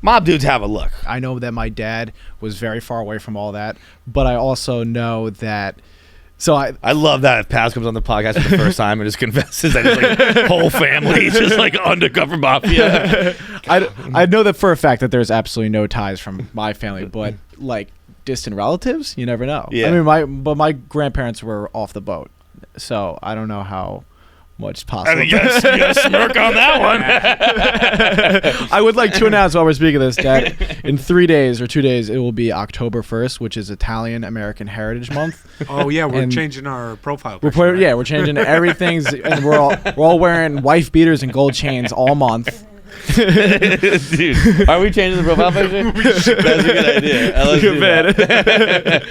[SPEAKER 1] mob dudes have a look.
[SPEAKER 3] I know that my dad was very far away from all that, but I also know that So
[SPEAKER 1] I love that if Paz comes on the podcast for the first time and just confesses that his like whole family is just like undercover mafia.
[SPEAKER 3] I know that for a fact that there's absolutely no ties from my family, but like distant relatives, you never know.
[SPEAKER 1] Yeah.
[SPEAKER 3] I mean, my grandparents were off the boat, so I don't know how much is
[SPEAKER 1] I
[SPEAKER 3] possible.
[SPEAKER 1] think you gotta smirk on that one.
[SPEAKER 3] I would like to announce while we're speaking of this that in 3 days or 2 days it will be October 1st, which is Italian American Heritage Month.
[SPEAKER 2] Oh yeah, we're
[SPEAKER 3] And
[SPEAKER 2] changing our profile.
[SPEAKER 3] We're
[SPEAKER 2] picture, right?
[SPEAKER 3] we're changing everything's, and we're all wearing wife beaters and gold chains all month.
[SPEAKER 1] Dude, are we changing the profile picture? That's a good idea. Let's do that.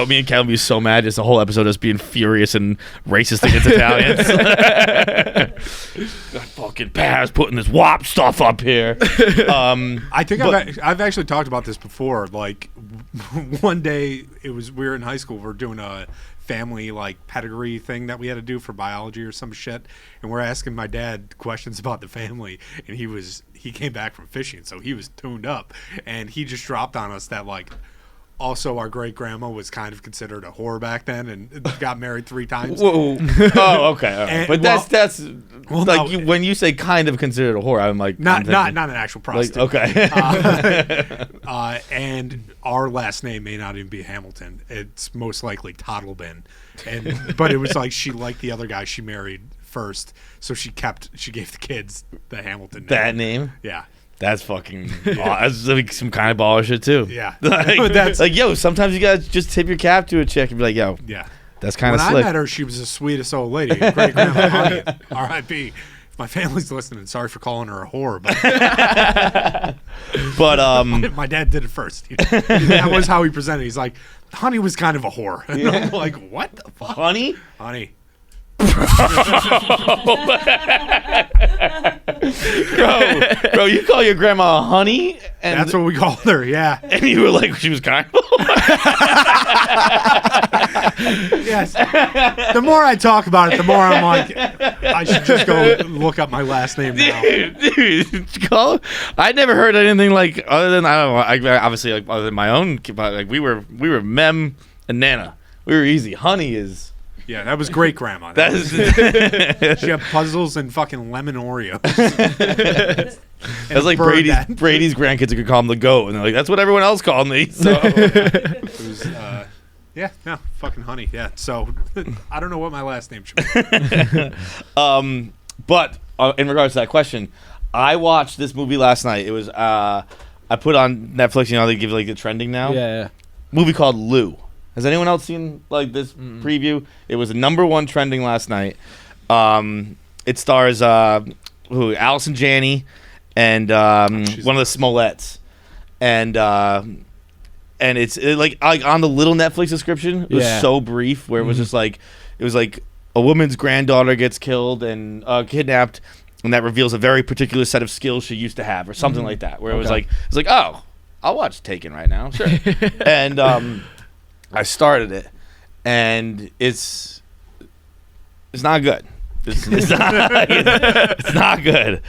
[SPEAKER 1] Me and Kevin be so mad just the whole episode just being furious and racist against Italians. God, fucking Paz putting this WAP stuff up here.
[SPEAKER 2] I think I've actually talked about this before. Like one day we were in high school. We're doing a family like pedigree thing that we had to do for biology or some shit, and we're asking my dad questions about the family, and he came back from fishing, so he was tuned up, and he just dropped on us that like also our great grandma was kind of considered a whore back then and got married 3 times.
[SPEAKER 1] Whoa. Oh, okay. All right.
[SPEAKER 2] And-
[SPEAKER 1] But
[SPEAKER 2] well-
[SPEAKER 1] that's
[SPEAKER 2] well,
[SPEAKER 1] like
[SPEAKER 2] no.
[SPEAKER 1] when you say kind of considered a whore, I'm like
[SPEAKER 2] Not
[SPEAKER 1] I'm thinking,
[SPEAKER 2] an actual
[SPEAKER 1] like
[SPEAKER 2] prostitute.
[SPEAKER 1] okay.
[SPEAKER 2] And our last name may not even be Hamilton. It's most likely Toddlebin. But it was like she liked the other guy she married first, so she gave the kids the Hamilton name.
[SPEAKER 1] That name?
[SPEAKER 2] Yeah.
[SPEAKER 1] That's fucking that's like some kind of baller shit too.
[SPEAKER 2] Yeah.
[SPEAKER 1] like,
[SPEAKER 2] That's-
[SPEAKER 1] like, yo, sometimes you gotta just tip your cap to a chick and be like, yo,
[SPEAKER 2] Yeah.
[SPEAKER 1] that's kind
[SPEAKER 2] When
[SPEAKER 1] of
[SPEAKER 2] I
[SPEAKER 1] slick.
[SPEAKER 2] met her, she was the sweetest old lady. Great grandma Honey, R.I.P. If my family's listening, sorry for calling her a whore, but
[SPEAKER 1] But
[SPEAKER 2] my dad did it first. That was how he presented. He's like, Honey was kind of a whore. And I'm like, what the fuck?
[SPEAKER 1] honey,
[SPEAKER 2] Honey.
[SPEAKER 1] bro, you call your grandma honey, and
[SPEAKER 2] That's what we called her, yeah.
[SPEAKER 1] and you were like, she was kind of.
[SPEAKER 2] Yes. The more I talk about it, the more I'm like, I should just go look up my last name now.
[SPEAKER 1] Dude, call. I never heard anything like other than I don't know. Obviously, like other than my own, but like we were Mem and Nana. We were easy. Honey is.
[SPEAKER 2] Yeah, that was great grandma.
[SPEAKER 1] That is.
[SPEAKER 2] She had puzzles and fucking lemon Oreos.
[SPEAKER 1] That's like
[SPEAKER 2] bird
[SPEAKER 1] Brady's grandkids could call him the goat, and they're like, that's what everyone else called me. So
[SPEAKER 2] It was, yeah, no, fucking honey. Yeah, so I don't know what my last name should be.
[SPEAKER 1] but in regards to that question, I watched this movie last night. It was I put on Netflix. You know how they give like the trending now.
[SPEAKER 3] Yeah.
[SPEAKER 1] Movie called Lou. Has anyone else seen like this preview? It was #1 trending last night. It stars Allison Janney and one of the Smolletts, and it's like on the little Netflix description. It was so brief, where it was just like it was like a woman's granddaughter gets killed and kidnapped, and that reveals a very particular set of skills she used to have, or something like that. Where it was like oh, I'll watch Taken right now, sure, and I started it, and it's not good. It's not good.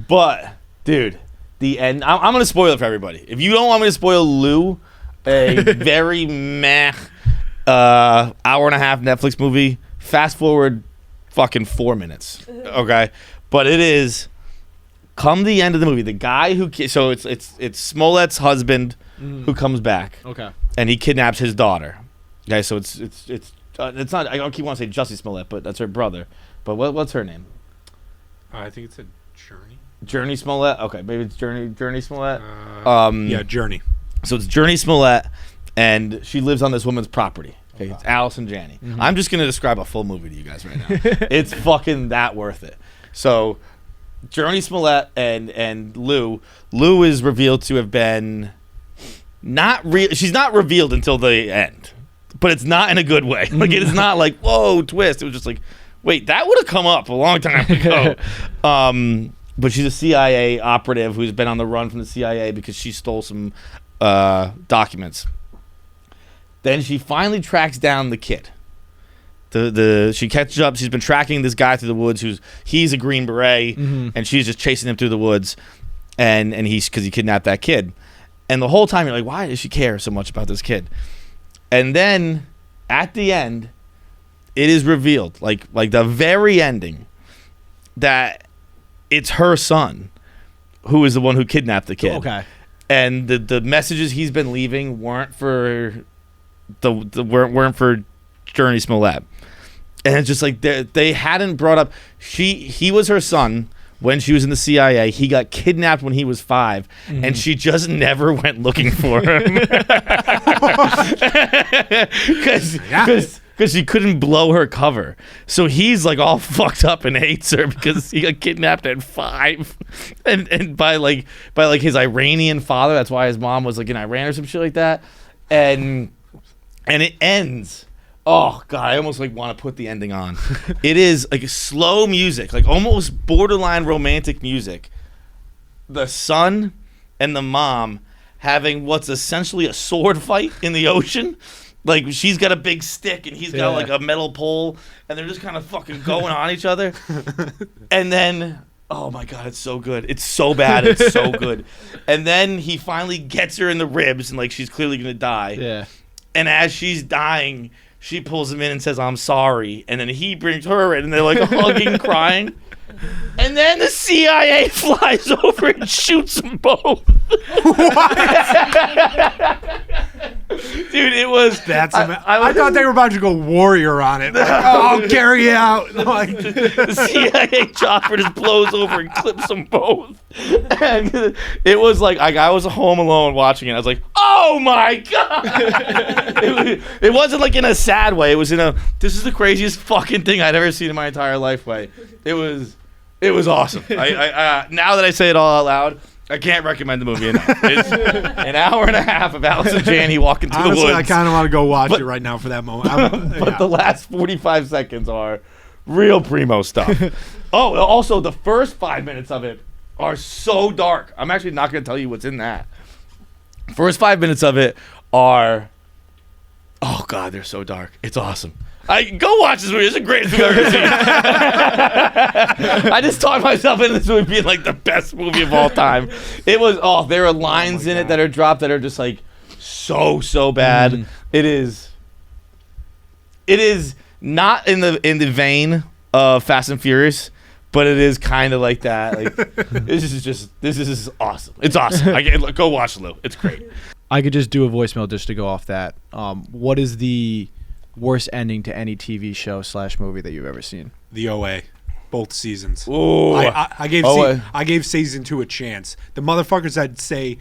[SPEAKER 1] But dude, the end. I'm gonna spoil it for everybody. If you don't want me to spoil Lou, a very meh hour and a half Netflix movie, fast forward fucking 4 minutes. Okay, but it is. Come the end of the movie, the guy who so it's Smollett's husband who comes back.
[SPEAKER 3] Okay.
[SPEAKER 1] And he kidnaps his daughter. Okay, so it's not. I don't keep wanting to say Jussie Smollett, but that's her brother. But what's her name?
[SPEAKER 2] I think it's a Journey.
[SPEAKER 1] Journey Smollett. Okay, maybe it's Journey Smollett.
[SPEAKER 2] Yeah, Journey.
[SPEAKER 1] So it's Journey Smollett, and she lives on this woman's property. Okay, it's Allison Janney. I'm just gonna describe a full movie to you guys right now. It's fucking that worth it. So Journey Smollett and Lou is revealed to have been not real. She's not revealed until the end, but it's not in a good way. Like it is not like whoa twist. It was just like wait, that would have come up a long time ago. But she's a CIA operative who's been on the run from the CIA because she stole some documents. Then she finally tracks down the kid. She catches up. She's been tracking this guy through the woods. He's a Green Beret, and she's just chasing him through the woods, and he's because he kidnapped that kid. And the whole time you're like, why does she care so much about this kid? And then at the end, it is revealed, like the very ending, that it's her son who is the one who kidnapped the kid.
[SPEAKER 3] Okay.
[SPEAKER 1] And the messages he's been leaving weren't for weren't for Journey Smollett. And it's just like they hadn't brought up he was her son when she was in the CIA. He got kidnapped when he was 5, and she just never went looking for him because she couldn't blow her cover. So he's like all fucked up and hates her because he got kidnapped at 5, and by his Iranian father. That's why his mom was like in Iran or some shit like that. And it ends. Oh God, I almost like want to put the ending on. It is like slow music, like almost borderline romantic music. The son and the mom having what's essentially a sword fight in the ocean. Like she's got a big stick and he's got like a metal pole, and they're just kind of fucking going on each other. And then, oh my God, it's so good. It's so bad. It's so good. And then he finally gets her in the ribs, and like she's clearly gonna die.
[SPEAKER 3] Yeah.
[SPEAKER 1] And as she's dying, she pulls him in and says, "I'm sorry." And then he brings her in, and they're like hugging, crying. And then the CIA flies over and shoots them both. Dude, it was...
[SPEAKER 2] I thought they were about to go warrior on it. Like, I'll carry you out. Like,
[SPEAKER 1] the CIA chopper just blows over and clips them both. And it was like I was home alone watching it. I was like, oh my God. It wasn't like in a sad way. It was in a, this is the craziest fucking thing I'd ever seen in my entire life way. It was awesome. I now that I say it all out loud, I can't recommend the movie enough. It's an hour and a half of Alice and Janney walking through
[SPEAKER 2] honestly,
[SPEAKER 1] the woods.
[SPEAKER 2] I kind of want to go watch it right now for that moment.
[SPEAKER 1] But the last 45 seconds are real primo stuff. Oh, also the first 5 minutes of it are so dark. I'm actually not going to tell you what's in that. First 5 minutes of it are, oh God, they're so dark. It's awesome. Go watch this movie. It's the greatest thing I've ever seen. I just talked myself into this movie being like the best movie of all time. It was, there are lines in it that are dropped that are just like so bad. It is not in the vein of Fast and Furious, but it is kind of like that. Like this is awesome. It's awesome. Go watch Lou. It's great.
[SPEAKER 3] I could just do a voicemail just to go off that. What is the worst ending to any TV show / movie that you've ever seen?
[SPEAKER 2] The OA, both seasons.
[SPEAKER 1] Ooh.
[SPEAKER 2] I gave
[SPEAKER 1] OA.
[SPEAKER 2] I gave season 2 a chance. The motherfuckers that say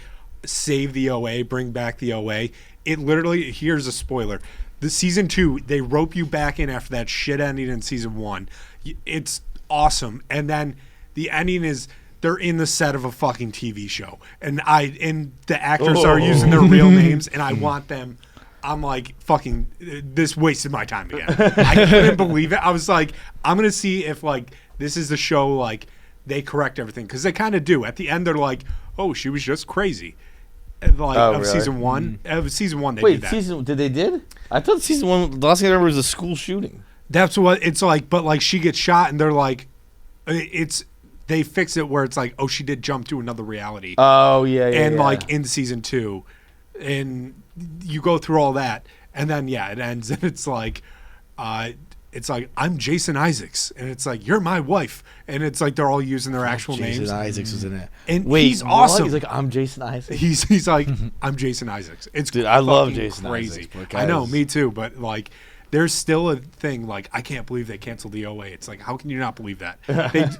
[SPEAKER 2] save the OA, bring back the OA. It literally, here's a spoiler. The season 2, they rope you back in after that shit ending in season 1. It's awesome. And then the ending is they're in the set of a fucking TV show, and the actors are using their real names, and I want them. I'm like, fucking, this wasted my time again. I couldn't believe it. I was like, I'm going to see if, like, this is the show, like, they correct everything. Because they kind of do. At the end, they're like, oh, she was just crazy. And, like,
[SPEAKER 1] really?
[SPEAKER 2] season 1. Of season 1, they
[SPEAKER 1] Wait,
[SPEAKER 2] did that.
[SPEAKER 1] they did? I thought season 1, the last thing I remember was a school shooting.
[SPEAKER 2] That's what it's like. But, like, she gets shot, and they're like, they fix it where it's like, oh, she did jump to another reality.
[SPEAKER 1] Oh, yeah.
[SPEAKER 2] And, like, in season 2. And you go through all that, and then it ends, and it's like I'm Jason Isaacs, and it's like, you're my wife, and it's like they're all using their actual names.
[SPEAKER 1] Jason Isaacs was in it.
[SPEAKER 2] And
[SPEAKER 1] wait,
[SPEAKER 2] he's awesome.
[SPEAKER 1] He's like, I'm Jason Isaacs.
[SPEAKER 2] He's like, I'm Jason Isaacs. It's
[SPEAKER 1] Dude, I love
[SPEAKER 2] fucking
[SPEAKER 1] Jason
[SPEAKER 2] crazy.
[SPEAKER 1] Isaacs, but
[SPEAKER 2] I know,
[SPEAKER 1] guys-
[SPEAKER 2] me too. But like, there's still a thing. Like, I can't believe they canceled the OA. It's like, how can you not believe that?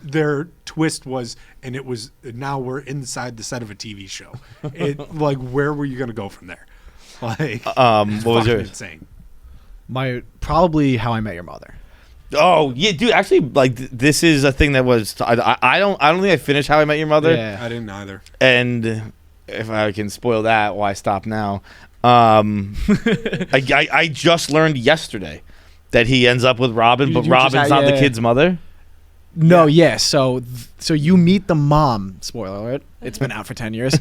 [SPEAKER 2] Their twist was, and it was, now we're inside the set of a TV show. Like, where were you gonna go from there? Like,
[SPEAKER 1] what was yours?
[SPEAKER 2] Insane.
[SPEAKER 3] Probably How I Met Your Mother.
[SPEAKER 1] Oh yeah, dude. Actually, like this is a thing that was. I don't think I finished How I Met Your Mother.
[SPEAKER 3] Yeah.
[SPEAKER 2] I didn't either.
[SPEAKER 1] And if I can spoil that, why stop now? I just learned yesterday that he ends up with Robin, but
[SPEAKER 3] You just
[SPEAKER 1] Robin's not the
[SPEAKER 3] yeah.
[SPEAKER 1] kid's mother.
[SPEAKER 3] No, yeah. So you meet the mom. Spoiler alert. It's been out for 10 years.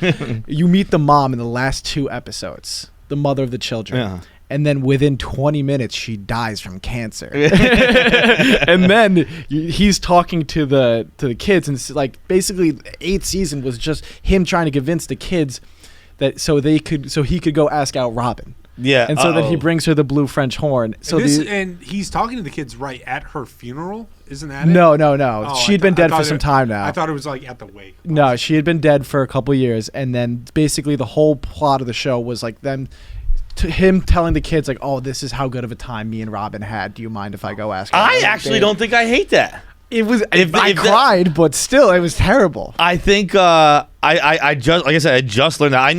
[SPEAKER 3] You meet the mom in the last 2 episodes, the mother of the children.
[SPEAKER 1] Yeah.
[SPEAKER 3] And then within 20 minutes, she dies from cancer. And then he's talking to the kids, and it's like basically the 8th season was just him trying to convince the kids that so he could go ask out Robin.
[SPEAKER 1] Yeah.
[SPEAKER 3] And so then he
[SPEAKER 1] uh-oh.
[SPEAKER 3] brings her the blue French horn. So
[SPEAKER 2] And he's talking to the kids right at her funeral. Isn't that it?
[SPEAKER 3] no.
[SPEAKER 2] Oh,
[SPEAKER 3] She'd been dead for some time now.
[SPEAKER 2] I thought it was like at the wake.
[SPEAKER 3] No, she had been dead for a couple years, and then basically the whole plot of the show was like him telling the kids like, "Oh, this is how good of a time me and Robin had. Do you mind if I go ask her?"
[SPEAKER 1] I
[SPEAKER 3] Like,
[SPEAKER 1] actually don't think I hate that.
[SPEAKER 3] It was. I
[SPEAKER 1] if that-
[SPEAKER 3] cried, but still, it was terrible.
[SPEAKER 1] I think I just like I said I just learned that. I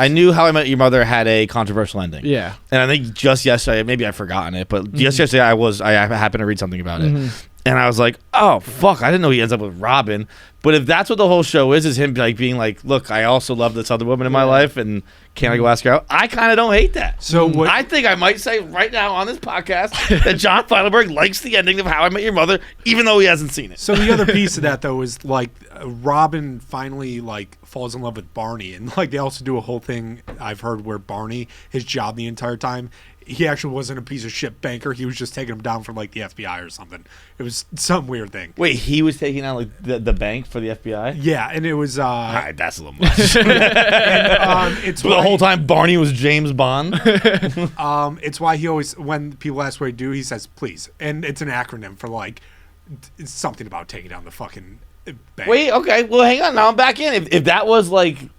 [SPEAKER 1] knew How I Met Your Mother had a controversial ending.
[SPEAKER 3] Yeah.
[SPEAKER 1] And I think just yesterday, maybe I've forgotten it, but just yesterday I happened to read something about it. And I was like, oh fuck, I didn't know he ends up with Robin. But if that's what the whole show is him like being like, look, I also love this other woman in my life, and can I go ask her out? I kind of don't hate that.
[SPEAKER 2] So what?
[SPEAKER 1] I think I might say right now on this podcast that John Feitelberg likes the ending of How I Met Your Mother, even though he hasn't seen it.
[SPEAKER 2] So the other piece of that though is like Robin finally like falls in love with Barney, and like they also do a whole thing I've heard where Barney, his job the entire time, he actually wasn't a piece of shit banker. He was just taking him down from like the FBI or something. It was some weird thing.
[SPEAKER 1] Wait, he was taking out like the bank for the FBI?
[SPEAKER 2] Yeah, and it was
[SPEAKER 1] All right, that's a little much.
[SPEAKER 2] it's
[SPEAKER 1] the whole time Barney was James Bond.
[SPEAKER 2] it's why he always, when people ask what he do, he says please, and it's an acronym for like it's something about taking down the fucking bank.
[SPEAKER 1] Wait, okay. Well, hang on. Now I'm back in. If that was like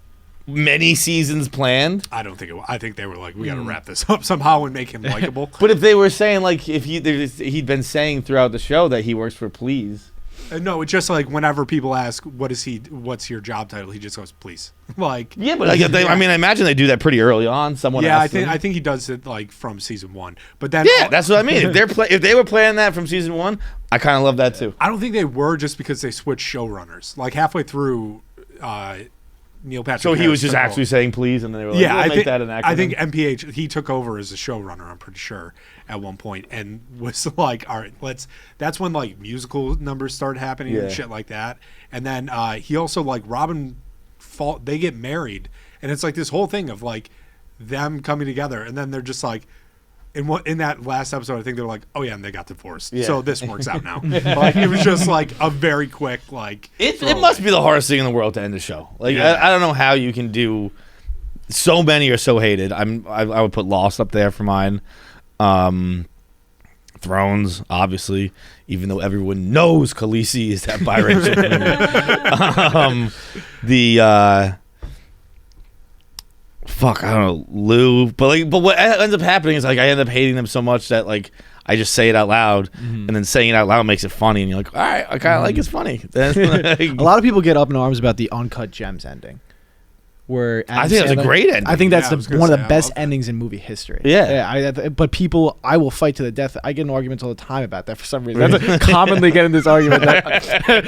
[SPEAKER 1] many seasons planned,
[SPEAKER 2] I don't think it. I think they were like, we got to wrap this up somehow and make him likable.
[SPEAKER 1] but if they were saying like if he'd been saying throughout the show that he works for Please.
[SPEAKER 2] No, it's just like whenever people ask, what's your job title? He just goes, please. Like,
[SPEAKER 1] Yeah, but I mean, I imagine they do that pretty early on. Someone.
[SPEAKER 2] yeah,
[SPEAKER 1] asks them.
[SPEAKER 2] I think he does it like from season 1. But then,
[SPEAKER 1] Yeah, that's what I mean. If they were planning that from season 1, I kind of love that too.
[SPEAKER 2] I don't think they were, just because they switched showrunners. Like halfway through, Neil Patrick.
[SPEAKER 1] So he
[SPEAKER 2] Harris
[SPEAKER 1] was just
[SPEAKER 2] took
[SPEAKER 1] actually
[SPEAKER 2] over.
[SPEAKER 1] saying please, and then they were like,
[SPEAKER 2] Yeah,
[SPEAKER 1] we'll make that an acronym.
[SPEAKER 2] I think MPH, he took over as a showrunner, I'm pretty sure, at one point, and was like, all right, that's when like musical numbers started happening
[SPEAKER 1] Yeah.
[SPEAKER 2] and shit like that. And then he also like they get married, and it's like this whole thing of like them coming together, and then they're just like, in that last episode, I think they're like, oh yeah, and they got divorced.
[SPEAKER 1] Yeah.
[SPEAKER 2] So this works out now. Like it was just like a very quick like.
[SPEAKER 1] It
[SPEAKER 2] throwaway.
[SPEAKER 1] must be the hardest thing in the world to end a show. Like
[SPEAKER 2] Yeah.
[SPEAKER 1] I don't know how you can do. So many are so hated. I would put Lost up there for mine. Thrones, obviously, even though everyone knows Khaleesi is that biracial. Fuck, I don't know, Lou. But what ends up happening is like I end up hating them so much that like I just say it out loud, and then saying it out loud makes it funny, and you're like, all right, I kind of like it's funny.
[SPEAKER 3] A lot of people get up in arms about the Uncut Gems ending. Where
[SPEAKER 1] I think that's a great ending.
[SPEAKER 3] I think that's
[SPEAKER 2] Yeah, I was gonna
[SPEAKER 3] one of
[SPEAKER 2] say,
[SPEAKER 3] the
[SPEAKER 2] I
[SPEAKER 3] best
[SPEAKER 2] love that.
[SPEAKER 3] endings in movie history.
[SPEAKER 1] Yeah.
[SPEAKER 3] But people, I will fight to the death. I get in arguments all the time about that for some reason. That's commonly get in this argument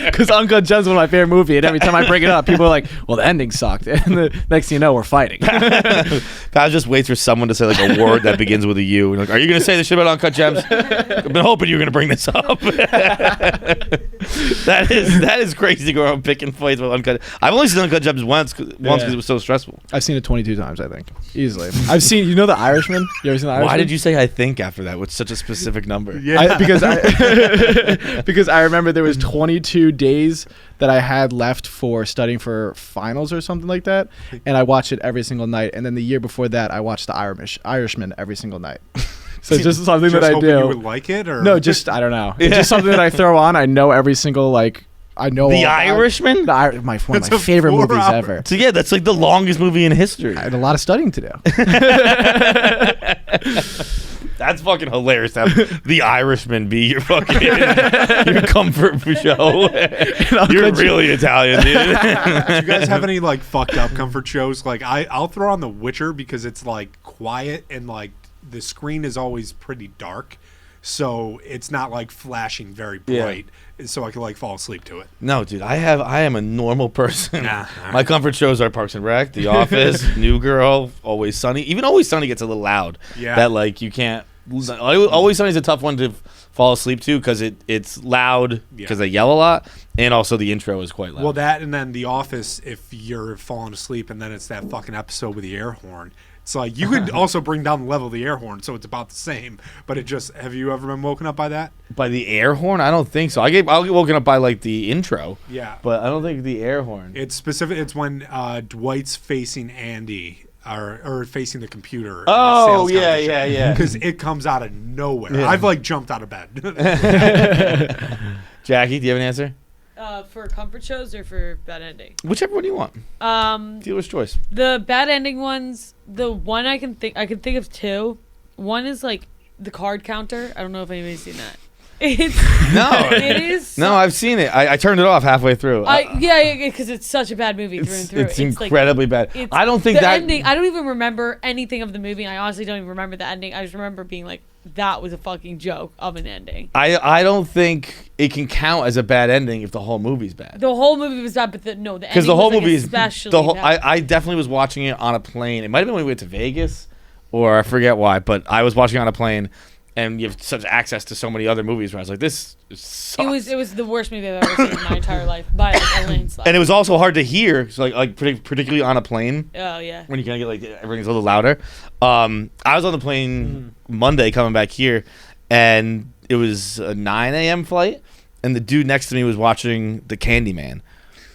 [SPEAKER 3] because Uncut Gems is one of my favorite movie, and every time I bring it up, people are like, "Well, the ending sucked," and the next thing you know, we're fighting.
[SPEAKER 1] Paz just waits for someone to say like a word that begins with a U. And like, are you going to say this shit about Uncut Gems? I've been hoping you were going to bring this up. that is crazy to go around picking fights with Uncut. I've only seen Uncut Gems once because it was so stressful.
[SPEAKER 3] I've seen it 22 times, I think, easily. I've seen, you know, The Irishman. You ever seen The Irishman?
[SPEAKER 1] Why did you say I think after that with such a specific number?
[SPEAKER 2] Yeah.
[SPEAKER 3] Because I remember there was 22 days that I had left for studying for finals or something like that, and I watched it every single night. And then the year before that, I watched The Irishman every single night. So it's just something
[SPEAKER 2] Just
[SPEAKER 3] that I
[SPEAKER 2] hoping
[SPEAKER 3] do.
[SPEAKER 2] you would like it, or
[SPEAKER 3] No, just I don't know. It's just something that I throw on. I know every single I know
[SPEAKER 1] The
[SPEAKER 3] all about-
[SPEAKER 1] Irishman?
[SPEAKER 3] one of my
[SPEAKER 2] That's a
[SPEAKER 3] favorite
[SPEAKER 2] 4
[SPEAKER 3] movies
[SPEAKER 2] hour.
[SPEAKER 3] ever.
[SPEAKER 1] So yeah, that's like the longest movie in history.
[SPEAKER 3] I had a lot of studying to do.
[SPEAKER 1] That's fucking hilarious to have The Irishman be your fucking your comfort show. You're really Italian, dude.
[SPEAKER 2] Do you guys have any like fucked up comfort shows? Like I'll throw on The Witcher because it's like quiet and like the screen is always pretty dark, so it's not like flashing very
[SPEAKER 1] Yeah.
[SPEAKER 2] bright, so I can like fall asleep to it.
[SPEAKER 1] No, dude, I am a normal person.
[SPEAKER 2] Nah, all
[SPEAKER 1] My
[SPEAKER 2] right.
[SPEAKER 1] comfort shows are Parks and Rec, The Office, New Girl, Always Sunny. Even Always Sunny gets a little loud.
[SPEAKER 2] Yeah.
[SPEAKER 1] That like you can't. Always Sunny is a tough one to fall asleep to because it's loud because they yell a lot, and also the intro is quite loud.
[SPEAKER 2] Well, that and then The Office, if you're falling asleep and then it's that fucking episode with the air horn. It's like you could also bring down the level of the air horn, so it's about the same. But it just, have you ever been woken up by that?
[SPEAKER 1] By the air horn, I don't think so. I'll get woken up by like the intro.
[SPEAKER 2] Yeah.
[SPEAKER 1] But I don't think the air horn.
[SPEAKER 2] It's specific. It's when Dwight's facing Andy, or facing the computer.
[SPEAKER 1] Oh, yeah.
[SPEAKER 2] Because it comes out of nowhere. I've like jumped out of bed.
[SPEAKER 1] Jackie, do you have an answer?
[SPEAKER 5] For comfort shows or for bad ending?
[SPEAKER 1] Whichever one you want. Dealer's choice.
[SPEAKER 5] The bad ending ones. The one I can think of two. One is like the card counter. I don't know if anybody's seen that. It's
[SPEAKER 1] No.
[SPEAKER 5] it is.
[SPEAKER 1] No, I've seen it. I turned it off halfway through.
[SPEAKER 5] Yeah, because it's such a bad movie through and through.
[SPEAKER 1] It's incredibly bad.
[SPEAKER 5] it's-
[SPEAKER 1] I don't think
[SPEAKER 5] the
[SPEAKER 1] that
[SPEAKER 5] ending. I don't even remember anything of the movie. I honestly don't even remember the ending. I just remember being like, that was a fucking joke of an ending.
[SPEAKER 1] I don't think it can count as a bad ending if the whole movie's bad.
[SPEAKER 5] The whole movie was bad, but the ending
[SPEAKER 1] Because the whole
[SPEAKER 5] was, like,
[SPEAKER 1] movie is
[SPEAKER 5] especially
[SPEAKER 1] the whole.
[SPEAKER 5] bad.
[SPEAKER 1] I definitely was watching it on a plane. It might have been when we went to Vegas, or I forget why. But I was watching it on a plane, and you have such access to so many other movies where I was like, this sucks.
[SPEAKER 5] It was the worst movie I've ever seen in my entire life by like a landslide.
[SPEAKER 1] And it was also hard to hear, so particularly on a plane
[SPEAKER 5] Oh yeah.
[SPEAKER 1] when you kind of get like everything's a little louder. I was on the plane Monday coming back here, and it was a 9 a.m. flight, and the dude next to me was watching The Candyman,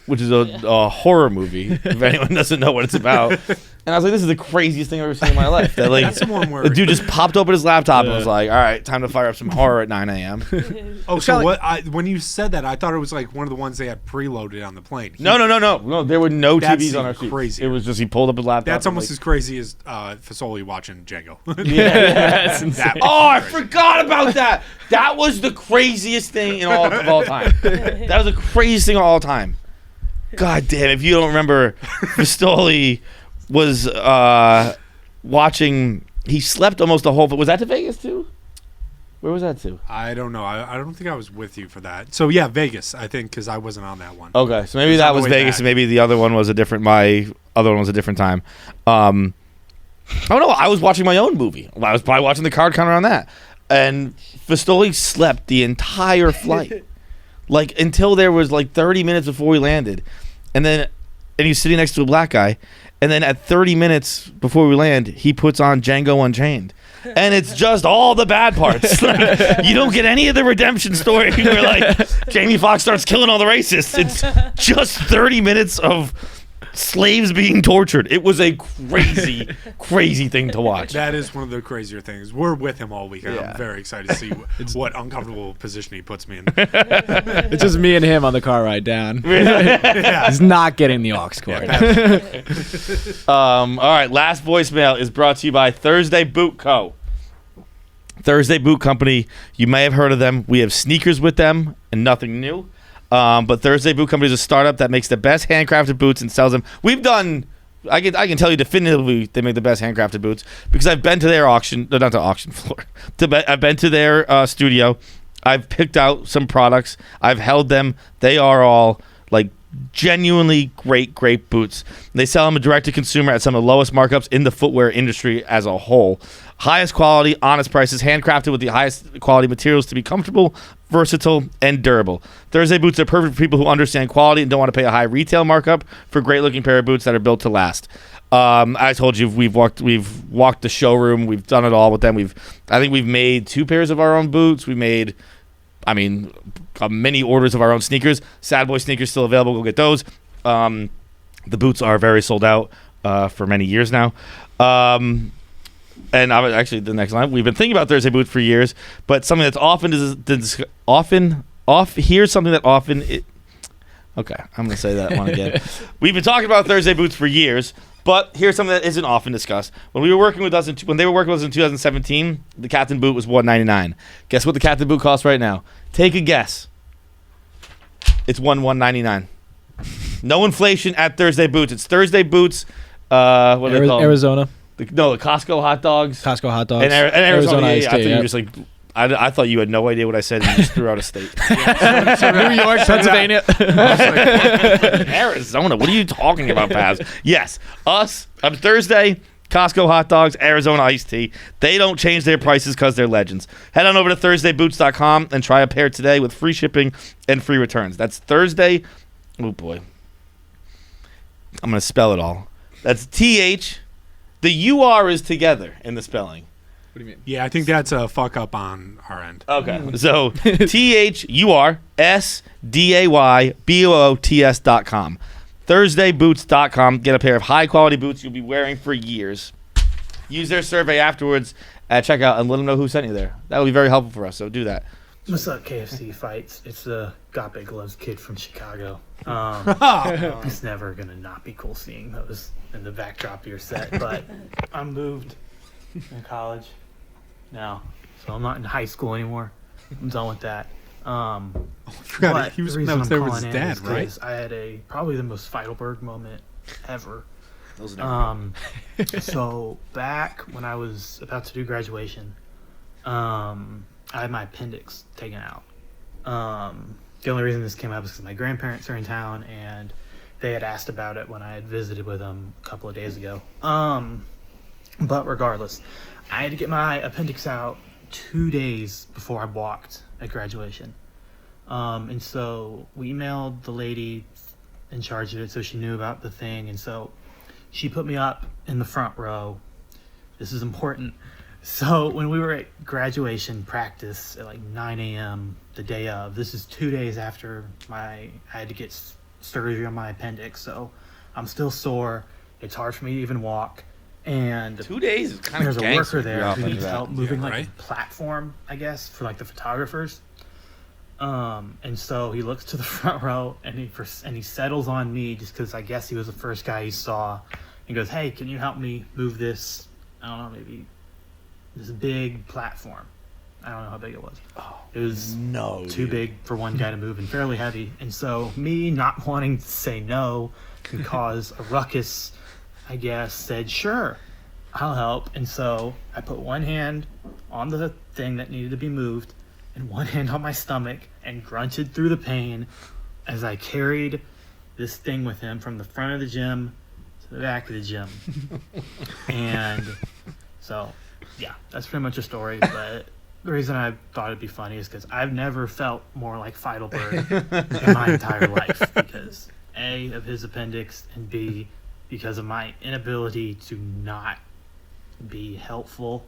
[SPEAKER 1] which is a horror movie. If anyone doesn't know what it's about. And I was like, this is the craziest thing I've ever seen in my life. That like
[SPEAKER 2] That's the one where
[SPEAKER 1] the dude just popped open his laptop and was like, all right, time to fire up some horror at 9 a.m.
[SPEAKER 2] Oh, so what? When you said that, I thought it was like one of the ones they had preloaded on the plane.
[SPEAKER 1] No. There were no
[SPEAKER 2] That
[SPEAKER 1] TVs on our
[SPEAKER 2] seemed
[SPEAKER 1] seats.
[SPEAKER 2] crazy.
[SPEAKER 1] It was just he pulled up his laptop.
[SPEAKER 2] That's
[SPEAKER 1] and,
[SPEAKER 2] almost as crazy as Fasoli watching Django.
[SPEAKER 1] That's
[SPEAKER 2] insane.
[SPEAKER 1] Oh, I forgot about that. That was the craziest thing of all time. That was the craziest thing of all time. God damn! If you don't remember, Pistoli was watching. He slept almost the whole. Was that to Vegas too? Where was that to?
[SPEAKER 2] I don't know. I don't think I was with you for that. So yeah, Vegas. I think because I wasn't on that one.
[SPEAKER 1] Okay, so maybe
[SPEAKER 2] It's
[SPEAKER 1] that
[SPEAKER 2] on the
[SPEAKER 1] was
[SPEAKER 2] way
[SPEAKER 1] Vegas,
[SPEAKER 2] back.
[SPEAKER 1] and maybe the other one was a different. My other one was a different time. I don't know. I was watching my own movie. I was probably watching the card counter on that, and Fistoli slept the entire flight, like until there was like 30 minutes before we landed, and he's sitting next to a black guy, and then at 30 minutes before we land, he puts on Django Unchained. And it's just all the bad parts. Like, you don't get any of the redemption story where like Jamie Foxx starts killing all the racists. It's just 30 minutes of slaves being tortured. It was a crazy, crazy thing to watch.
[SPEAKER 2] That is one of the crazier things. We're with him all weekend.
[SPEAKER 3] Yeah.
[SPEAKER 2] I'm very excited to see what uncomfortable position he puts me in.
[SPEAKER 3] It's just me and him on the car ride down.
[SPEAKER 2] Yeah.
[SPEAKER 3] He's not getting the aux cord.
[SPEAKER 1] All right, last voicemail is brought to you by Thursday Boot Co. Thursday Boot Company, you may have heard of them. We have sneakers with them and nothing new. But Thursday Boot Company is a startup that makes the best handcrafted boots and sells them. We've done, I can tell you definitively they make the best handcrafted boots because I've been to their auction, no, not the auction floor. I've been to their studio. I've picked out some products. I've held them. They are all like genuinely great boots. They sell them direct to consumer at some of the lowest markups in the footwear industry as a whole. Highest quality, honest prices, handcrafted with the highest quality materials to be comfortable, versatile, and durable. Thursday boots are perfect for people who understand quality and don't want to pay a high retail markup for a great-looking pair of boots that are built to last. I told you we've walked the showroom. We've done it all with them. I think we've made 2 pairs of our own boots. We made, many orders of our own sneakers. Sad Boy sneakers still available. Go get those. The boots are very sold out for many years now. And I was actually the next line. We've been thinking about Thursday boots for years, but something that's here's something that often. Okay, I'm gonna say that one again. We've been talking about Thursday boots for years, but here's something that isn't often discussed. When they were working with us in 2017, the Captain boot was $199. Guess what the Captain boot costs right now? Take a guess. It's $199. No inflation at Thursday boots. It's Thursday boots. What are they called?
[SPEAKER 3] Arizona.
[SPEAKER 1] The Costco hot dogs.
[SPEAKER 3] Costco hot dogs.
[SPEAKER 1] And Arizona
[SPEAKER 3] iced
[SPEAKER 1] I
[SPEAKER 3] tea,
[SPEAKER 1] thought you
[SPEAKER 3] yep.
[SPEAKER 1] were just like, I thought you had no idea what I said and you just threw out a state.
[SPEAKER 3] New York, Pennsylvania.
[SPEAKER 1] Arizona, what are you talking about, Pavs? Yes, Thursday, Costco hot dogs, Arizona iced tea. They don't change their prices because they're legends. Head on over to ThursdayBoots.com and try a pair today with free shipping and free returns. That's Thursday. Oh, boy. I'm going to spell it all. That's TH. The UR is together in the spelling.
[SPEAKER 3] What do you mean?
[SPEAKER 2] Yeah, I think that's a fuck up on our end.
[SPEAKER 1] Okay. So THURSDAYBOOTS.com. ThursdayBoots.com. Get a pair of high-quality boots you'll be wearing for years. Use their survey afterwards at checkout and let them know who sent you there. That would be very helpful for us, so do that.
[SPEAKER 7] What's up, KFC Fights? It's the Got Big Gloves kid from Chicago. It's never gonna not be cool seeing those in the backdrop of your set, but I moved in college now, so I'm not in high school anymore. I'm done with that.
[SPEAKER 2] forgot
[SPEAKER 7] But
[SPEAKER 2] he was
[SPEAKER 7] the reason I'm
[SPEAKER 2] there with
[SPEAKER 7] calling
[SPEAKER 2] his
[SPEAKER 7] in
[SPEAKER 2] dad,
[SPEAKER 7] is 'cause
[SPEAKER 2] right?
[SPEAKER 7] I had probably the most Feitelberg moment ever.
[SPEAKER 1] Those are
[SPEAKER 7] So back when I was about to do graduation, I had my appendix taken out. The only reason this came up is because my grandparents are in town and they had asked about it when I had visited with them a couple of days ago. But regardless, I had to get my appendix out 2 days before I walked at graduation. And so we emailed the lady in charge of it so she knew about the thing. And so she put me up in the front row. This is important. So when we were at graduation practice at like 9 a.m. the day of, this is 2 days after I had to get surgery on my appendix. So I'm still sore. It's hard for me to even walk. And
[SPEAKER 1] 2 days is kind of
[SPEAKER 7] there's a worker there who needs help moving
[SPEAKER 2] Yeah,
[SPEAKER 7] like
[SPEAKER 2] right?
[SPEAKER 7] a platform, I guess, for like the photographers. And so he looks to the front row and he settles on me just because I guess he was the first guy he saw. He goes, "Hey, can you help me move this? I don't know, maybe this big platform." I don't know how big it was. It was too big for one guy to move and fairly heavy. And so me not wanting to say no and cause a ruckus, I guess, said, "Sure, I'll help." And so I put one hand on the thing that needed to be moved and one hand on my stomach and grunted through the pain as I carried this thing with him from the front of the gym to the back of the gym. And so, yeah, that's pretty much a story. But the reason I thought it'd be funny is because I've never felt more like Feitelberg in my entire life. Because A, of his appendix, and B, because of my inability to not be helpful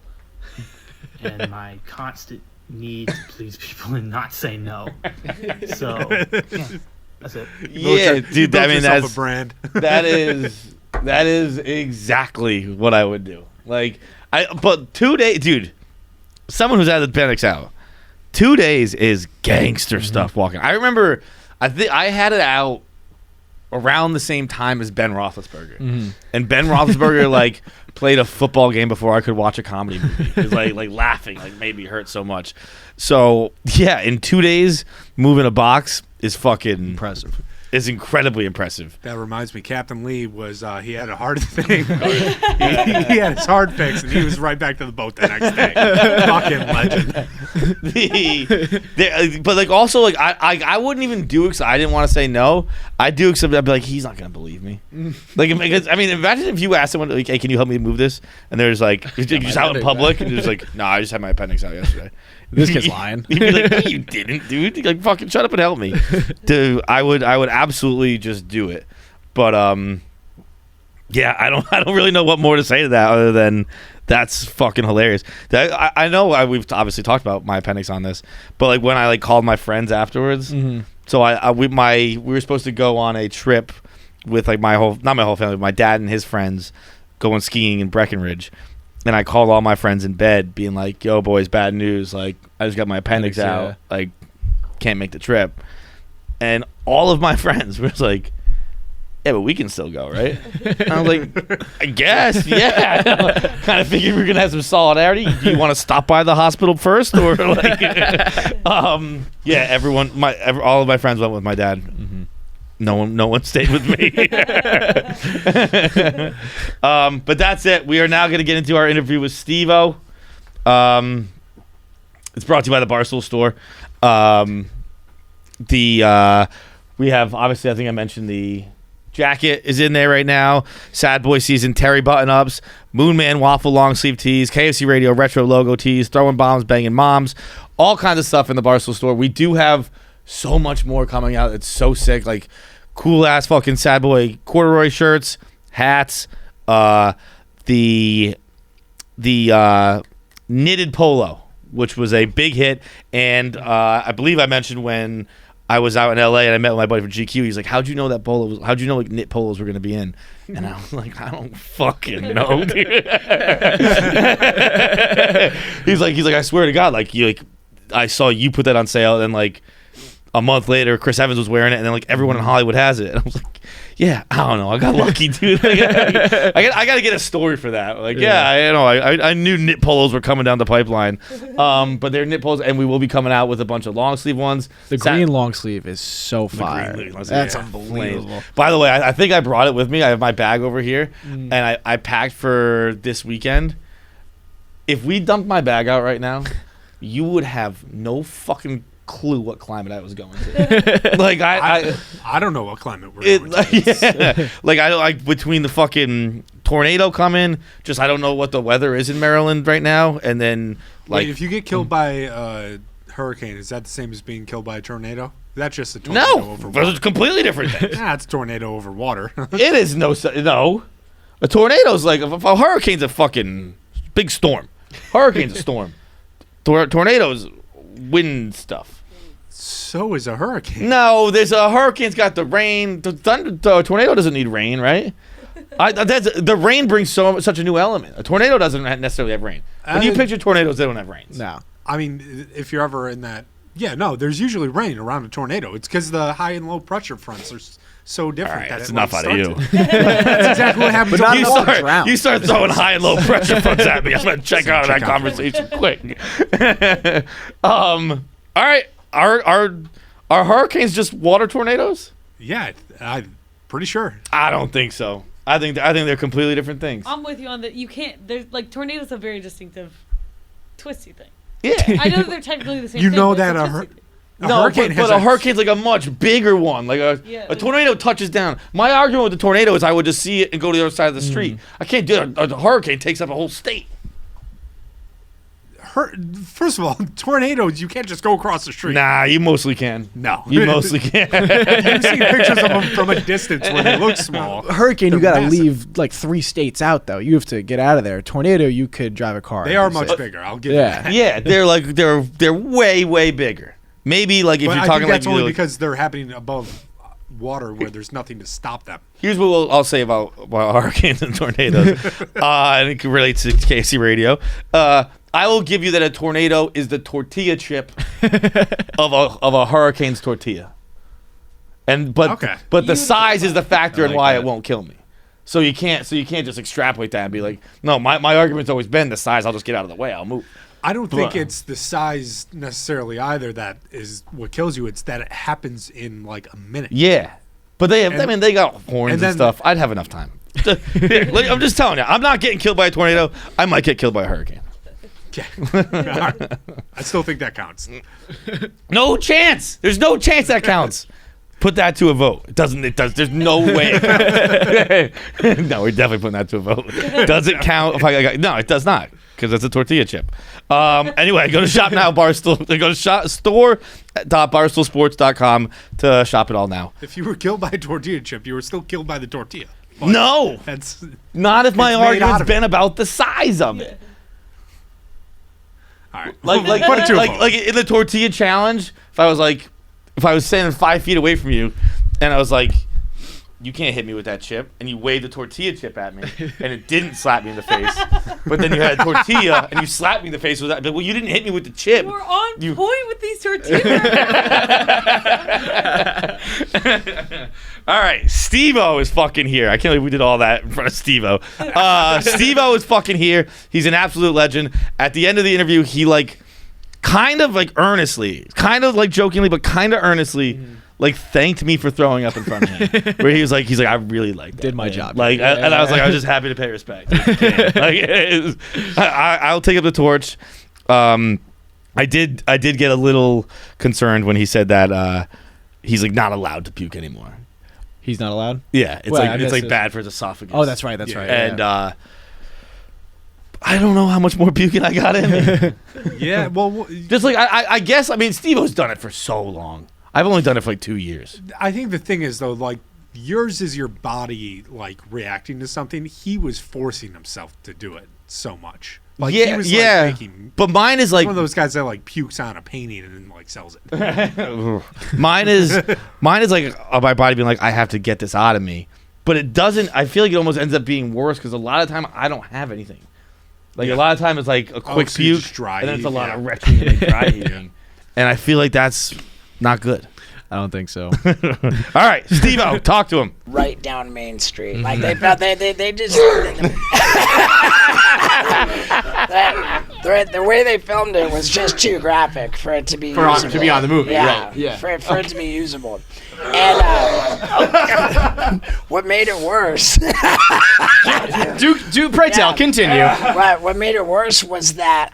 [SPEAKER 7] and my constant need to please people and not say no. So, yeah, that's it.
[SPEAKER 1] Yeah, dude. I mean,
[SPEAKER 2] yourself
[SPEAKER 1] that's
[SPEAKER 2] a brand.
[SPEAKER 1] that is exactly what I would do. Like, but 2 days, dude. Someone who's had the appendix out, 2 days is gangster stuff. Walking. I remember, I think I had it out around the same time as Ben Roethlisberger, and Ben Roethlisberger like played a football game before I could watch a comedy movie. It was like laughing, like made me hurt so much. So yeah, in 2 days, moving a box is fucking
[SPEAKER 3] Impressive.
[SPEAKER 1] Is incredibly impressive.
[SPEAKER 2] That reminds me, Captain Lee was he had a heart thing. he had his heart fixed, and he was right back to the boat the next day. Fucking legend.
[SPEAKER 1] But like also like I wouldn't even do it because I didn't want to say no. I do because I'd be like, he's not gonna believe me. Like because I mean, imagine if you asked someone like, "Hey, can you help me move this?" And there's like you're just out in public and you're just like, "No, I just had my appendix out yesterday."
[SPEAKER 3] This kid's lying.
[SPEAKER 1] You'd be like, "No, you didn't, dude. Like fucking shut up and help me." Dude, I would absolutely just do it. But yeah, I don't really know what more to say to that other than that's fucking hilarious. I know we've obviously talked about my appendix on this, but like when I like called my friends afterwards, so we were supposed to go on a trip with like not my whole family, but my dad and his friends going skiing in Breckenridge. And I called all my friends in bed being like, "Yo, boys, bad news. Like, I just got my appendix out.
[SPEAKER 3] Yeah.
[SPEAKER 1] Like, can't make the trip." And all of my friends were like, "Yeah, but we can still go, right?" And I was like, "I guess, yeah." Kind of figured we were going to have some solidarity. Do you want to stop by the hospital first? Or like, yeah, all of my friends went with my dad. No one stayed with me. But that's it. We are now going to get into our interview with Steve-O. It's brought to you by the Barstool store. We have, obviously, I think I mentioned the jacket is in there right now. Sad Boy Season Terry button-ups, Moonman waffle long sleeve tees, KFC Radio retro logo tees, throwing bombs, banging moms, all kinds of stuff in the Barstool store. We do have so much more coming out. It's so sick. Like cool ass fucking Sad Boy corduroy shirts, hats, the knitted polo, which was a big hit, and I believe I mentioned when I was out in LA and I met with my buddy from GQ. He's like, how'd you know how'd you know like knit polos were gonna be in? And I was like, I don't fucking know, dude. he's like, I swear to God, I saw you put that on sale, and like a month later, Chris Evans was wearing it, and then like everyone in Hollywood has it. And I was like, yeah, I don't know, I got lucky, dude. I got to get a story for that. Like, I knew knit polos were coming down the pipeline, but they're knit polos, and we will be coming out with a bunch of long sleeve ones.
[SPEAKER 3] The green long sleeve is so fire. That's
[SPEAKER 1] unbelievable. By the way, I think I brought it with me. I have my bag over here, and I packed for this weekend. If we dumped my bag out right now, you would have no fucking clue what climate I was going to. Like I
[SPEAKER 2] don't know what climate we're going to.
[SPEAKER 1] Yeah. Like I like between the fucking tornado coming, just I don't know what the weather is in Maryland right now, and then like
[SPEAKER 2] Wait, if you get killed by a hurricane, is that the same as being killed by a tornado? That's just a tornado over water.
[SPEAKER 1] Those are completely different things.
[SPEAKER 2] It's a tornado over water.
[SPEAKER 1] It is no. A tornado's like a hurricane's a fucking big storm. Hurricane's a storm. Tornadoes wind stuff.
[SPEAKER 2] So is a hurricane.
[SPEAKER 1] No, there's a hurricane's got the rain. The tornado doesn't need rain, right? The rain brings such a new element. A tornado doesn't necessarily have rain. When you picture tornadoes, they don't have rains.
[SPEAKER 3] No.
[SPEAKER 2] I mean, if you're ever in that, there's usually rain around a tornado. It's because the high and low pressure fronts are so different.
[SPEAKER 1] All right,
[SPEAKER 2] that
[SPEAKER 1] that's
[SPEAKER 2] it,
[SPEAKER 1] enough out of you.
[SPEAKER 2] That's exactly what happens.
[SPEAKER 3] But
[SPEAKER 1] You start throwing high and low pressure fronts at me. I'm gonna check out that conversation quick. All right, are hurricanes just water tornadoes?
[SPEAKER 2] Yeah, I'm pretty sure.
[SPEAKER 1] I don't think so. I think they're completely different things.
[SPEAKER 5] I'm with you on that. You can't. There's like tornadoes a very distinctive, twisty thing.
[SPEAKER 1] Yeah,
[SPEAKER 5] I know that they're technically the same.
[SPEAKER 2] You
[SPEAKER 5] thing,
[SPEAKER 2] know
[SPEAKER 5] but
[SPEAKER 2] that
[SPEAKER 5] it's
[SPEAKER 2] a
[SPEAKER 5] twisty thing.
[SPEAKER 2] hurricane has
[SPEAKER 1] but a hurricane's like a much bigger one. Like a tornado touches down. My argument with the tornado is I would just see it and go to the other side of the street. I can't do it. A hurricane takes up a whole state.
[SPEAKER 2] First of all, tornadoes, you can't just go across the street.
[SPEAKER 1] Nah, you mostly can.
[SPEAKER 2] No.
[SPEAKER 1] You mostly can.
[SPEAKER 2] You've seen pictures of them from a distance where they look small.
[SPEAKER 3] Hurricane, you
[SPEAKER 2] They're
[SPEAKER 3] got to
[SPEAKER 2] massive.
[SPEAKER 3] leave like 3 states out though. You have to get out of there. Tornado, you could drive a car.
[SPEAKER 2] They are much bigger. I'll give you
[SPEAKER 3] Yeah.
[SPEAKER 2] that.
[SPEAKER 1] Yeah, they're way bigger. Maybe like if
[SPEAKER 2] But
[SPEAKER 1] you're
[SPEAKER 2] I
[SPEAKER 1] talking
[SPEAKER 2] think that's
[SPEAKER 1] like
[SPEAKER 2] only because they're happening above water where there's nothing to stop them.
[SPEAKER 1] Here's what I'll say about hurricanes and tornadoes, and it relates to KC Radio. I will give you that a tornado is the tortilla chip of a hurricane's tortilla, but the size is the factor in why it won't kill me. So you can't just extrapolate that and be like, no, my argument's always been the size. I'll just get out of the way. I'll move.
[SPEAKER 2] I don't think it's the size necessarily either that is what kills you. It's that it happens in like a minute.
[SPEAKER 1] Yeah, but they got horns and stuff. I'd have enough time. I'm just telling you, I'm not getting killed by a tornado. I might get killed by a hurricane.
[SPEAKER 2] Okay. All right. I still think that counts.
[SPEAKER 1] No chance. There's no chance that counts. Put that to a vote. It doesn't. It does. There's no way. No, we're definitely putting that to a vote. Does it count? No, it does not, because it's a tortilla chip. Anyway, go to shop now, Barstool. Go to store.barstoolsports.com to shop it all now.
[SPEAKER 2] If you were killed by a tortilla chip, you were still killed by the tortilla. But
[SPEAKER 1] No,
[SPEAKER 2] that's
[SPEAKER 1] not if my
[SPEAKER 2] It's made out
[SPEAKER 1] argument's
[SPEAKER 2] of
[SPEAKER 1] been about the size of it.
[SPEAKER 2] all right.
[SPEAKER 1] Like
[SPEAKER 2] put it to a vote.
[SPEAKER 1] like in the tortilla challenge, if I was standing 5 feet away from you, and I was like, you can't hit me with that chip, and you waved the tortilla chip at me, and it didn't slap me in the face, but then you had a tortilla, and you slapped me in the face with that, but you didn't hit me with the chip.
[SPEAKER 5] You were on point with these tortillas.
[SPEAKER 1] All right, Steve-O is fucking here. I can't believe we did all that in front of Steve-O. Steve-O is fucking here. He's an absolute legend. At the end of the interview, he kind of earnestly, kind of jokingly, but kind of earnestly, thanked me for throwing up in front of him. Where he's like, I really like that.
[SPEAKER 3] Did my
[SPEAKER 1] man.
[SPEAKER 3] job.
[SPEAKER 1] And I was like, I was just happy to pay respect. I'll take up the torch. I did get a little concerned when he said that he's not allowed to puke anymore.
[SPEAKER 3] He's not allowed?
[SPEAKER 1] Yeah, it's
[SPEAKER 3] Well, I
[SPEAKER 1] it's
[SPEAKER 3] guess
[SPEAKER 1] bad for his esophagus.
[SPEAKER 3] Oh, that's right. That's right.
[SPEAKER 1] And
[SPEAKER 3] yeah.
[SPEAKER 1] I don't know how much more puking I got in me.
[SPEAKER 2] Yeah, well,
[SPEAKER 1] Just I guess, Steve-O's done it for so long. I've only done it for 2 years.
[SPEAKER 2] I think the thing is though, yours is your body reacting to something. He was forcing himself to do it so much. Like, he was, making,
[SPEAKER 1] but mine is like
[SPEAKER 2] one of those guys that like pukes on a painting and then like sells it.
[SPEAKER 1] mine is like my body being like, I have to get this out of me, but it doesn't. I feel like it almost ends up being worse because a lot of time I don't have anything. Like a lot of time it's like a quick
[SPEAKER 2] so you
[SPEAKER 1] puke,
[SPEAKER 2] just dry
[SPEAKER 1] and then it's a
[SPEAKER 2] heave,
[SPEAKER 1] lot of retching and like dry heaving, and I feel like that's not good.
[SPEAKER 3] I don't think so.
[SPEAKER 1] All right, Steve-O, talk to him.
[SPEAKER 8] Right down Main Street. Like they felt they just the way they filmed it was just too graphic for it to be usable.
[SPEAKER 9] to be on the movie,
[SPEAKER 8] Yeah,
[SPEAKER 9] right? Yeah.
[SPEAKER 8] For it to be usable. And what made it worse?
[SPEAKER 9] Do pray tell. Continue.
[SPEAKER 8] What made it worse was that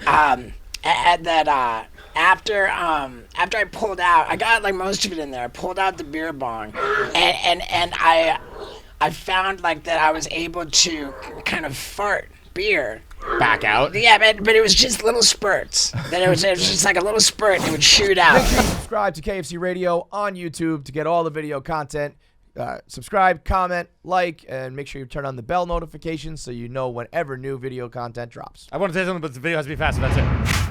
[SPEAKER 8] after I pulled out, I got like most of it in there. I pulled out the beer bong, and I found like that I was able to kind of fart beer
[SPEAKER 9] Back out.
[SPEAKER 8] Yeah, but it was just little spurts. Then it was just like a little spurt and it would shoot out.
[SPEAKER 10] Subscribe to KFC Radio on YouTube to get all the video content. Subscribe, comment, like, and make sure you turn on the bell notifications so you know whenever new video content drops.
[SPEAKER 9] I want to say something, but the video has to be faster. That's it.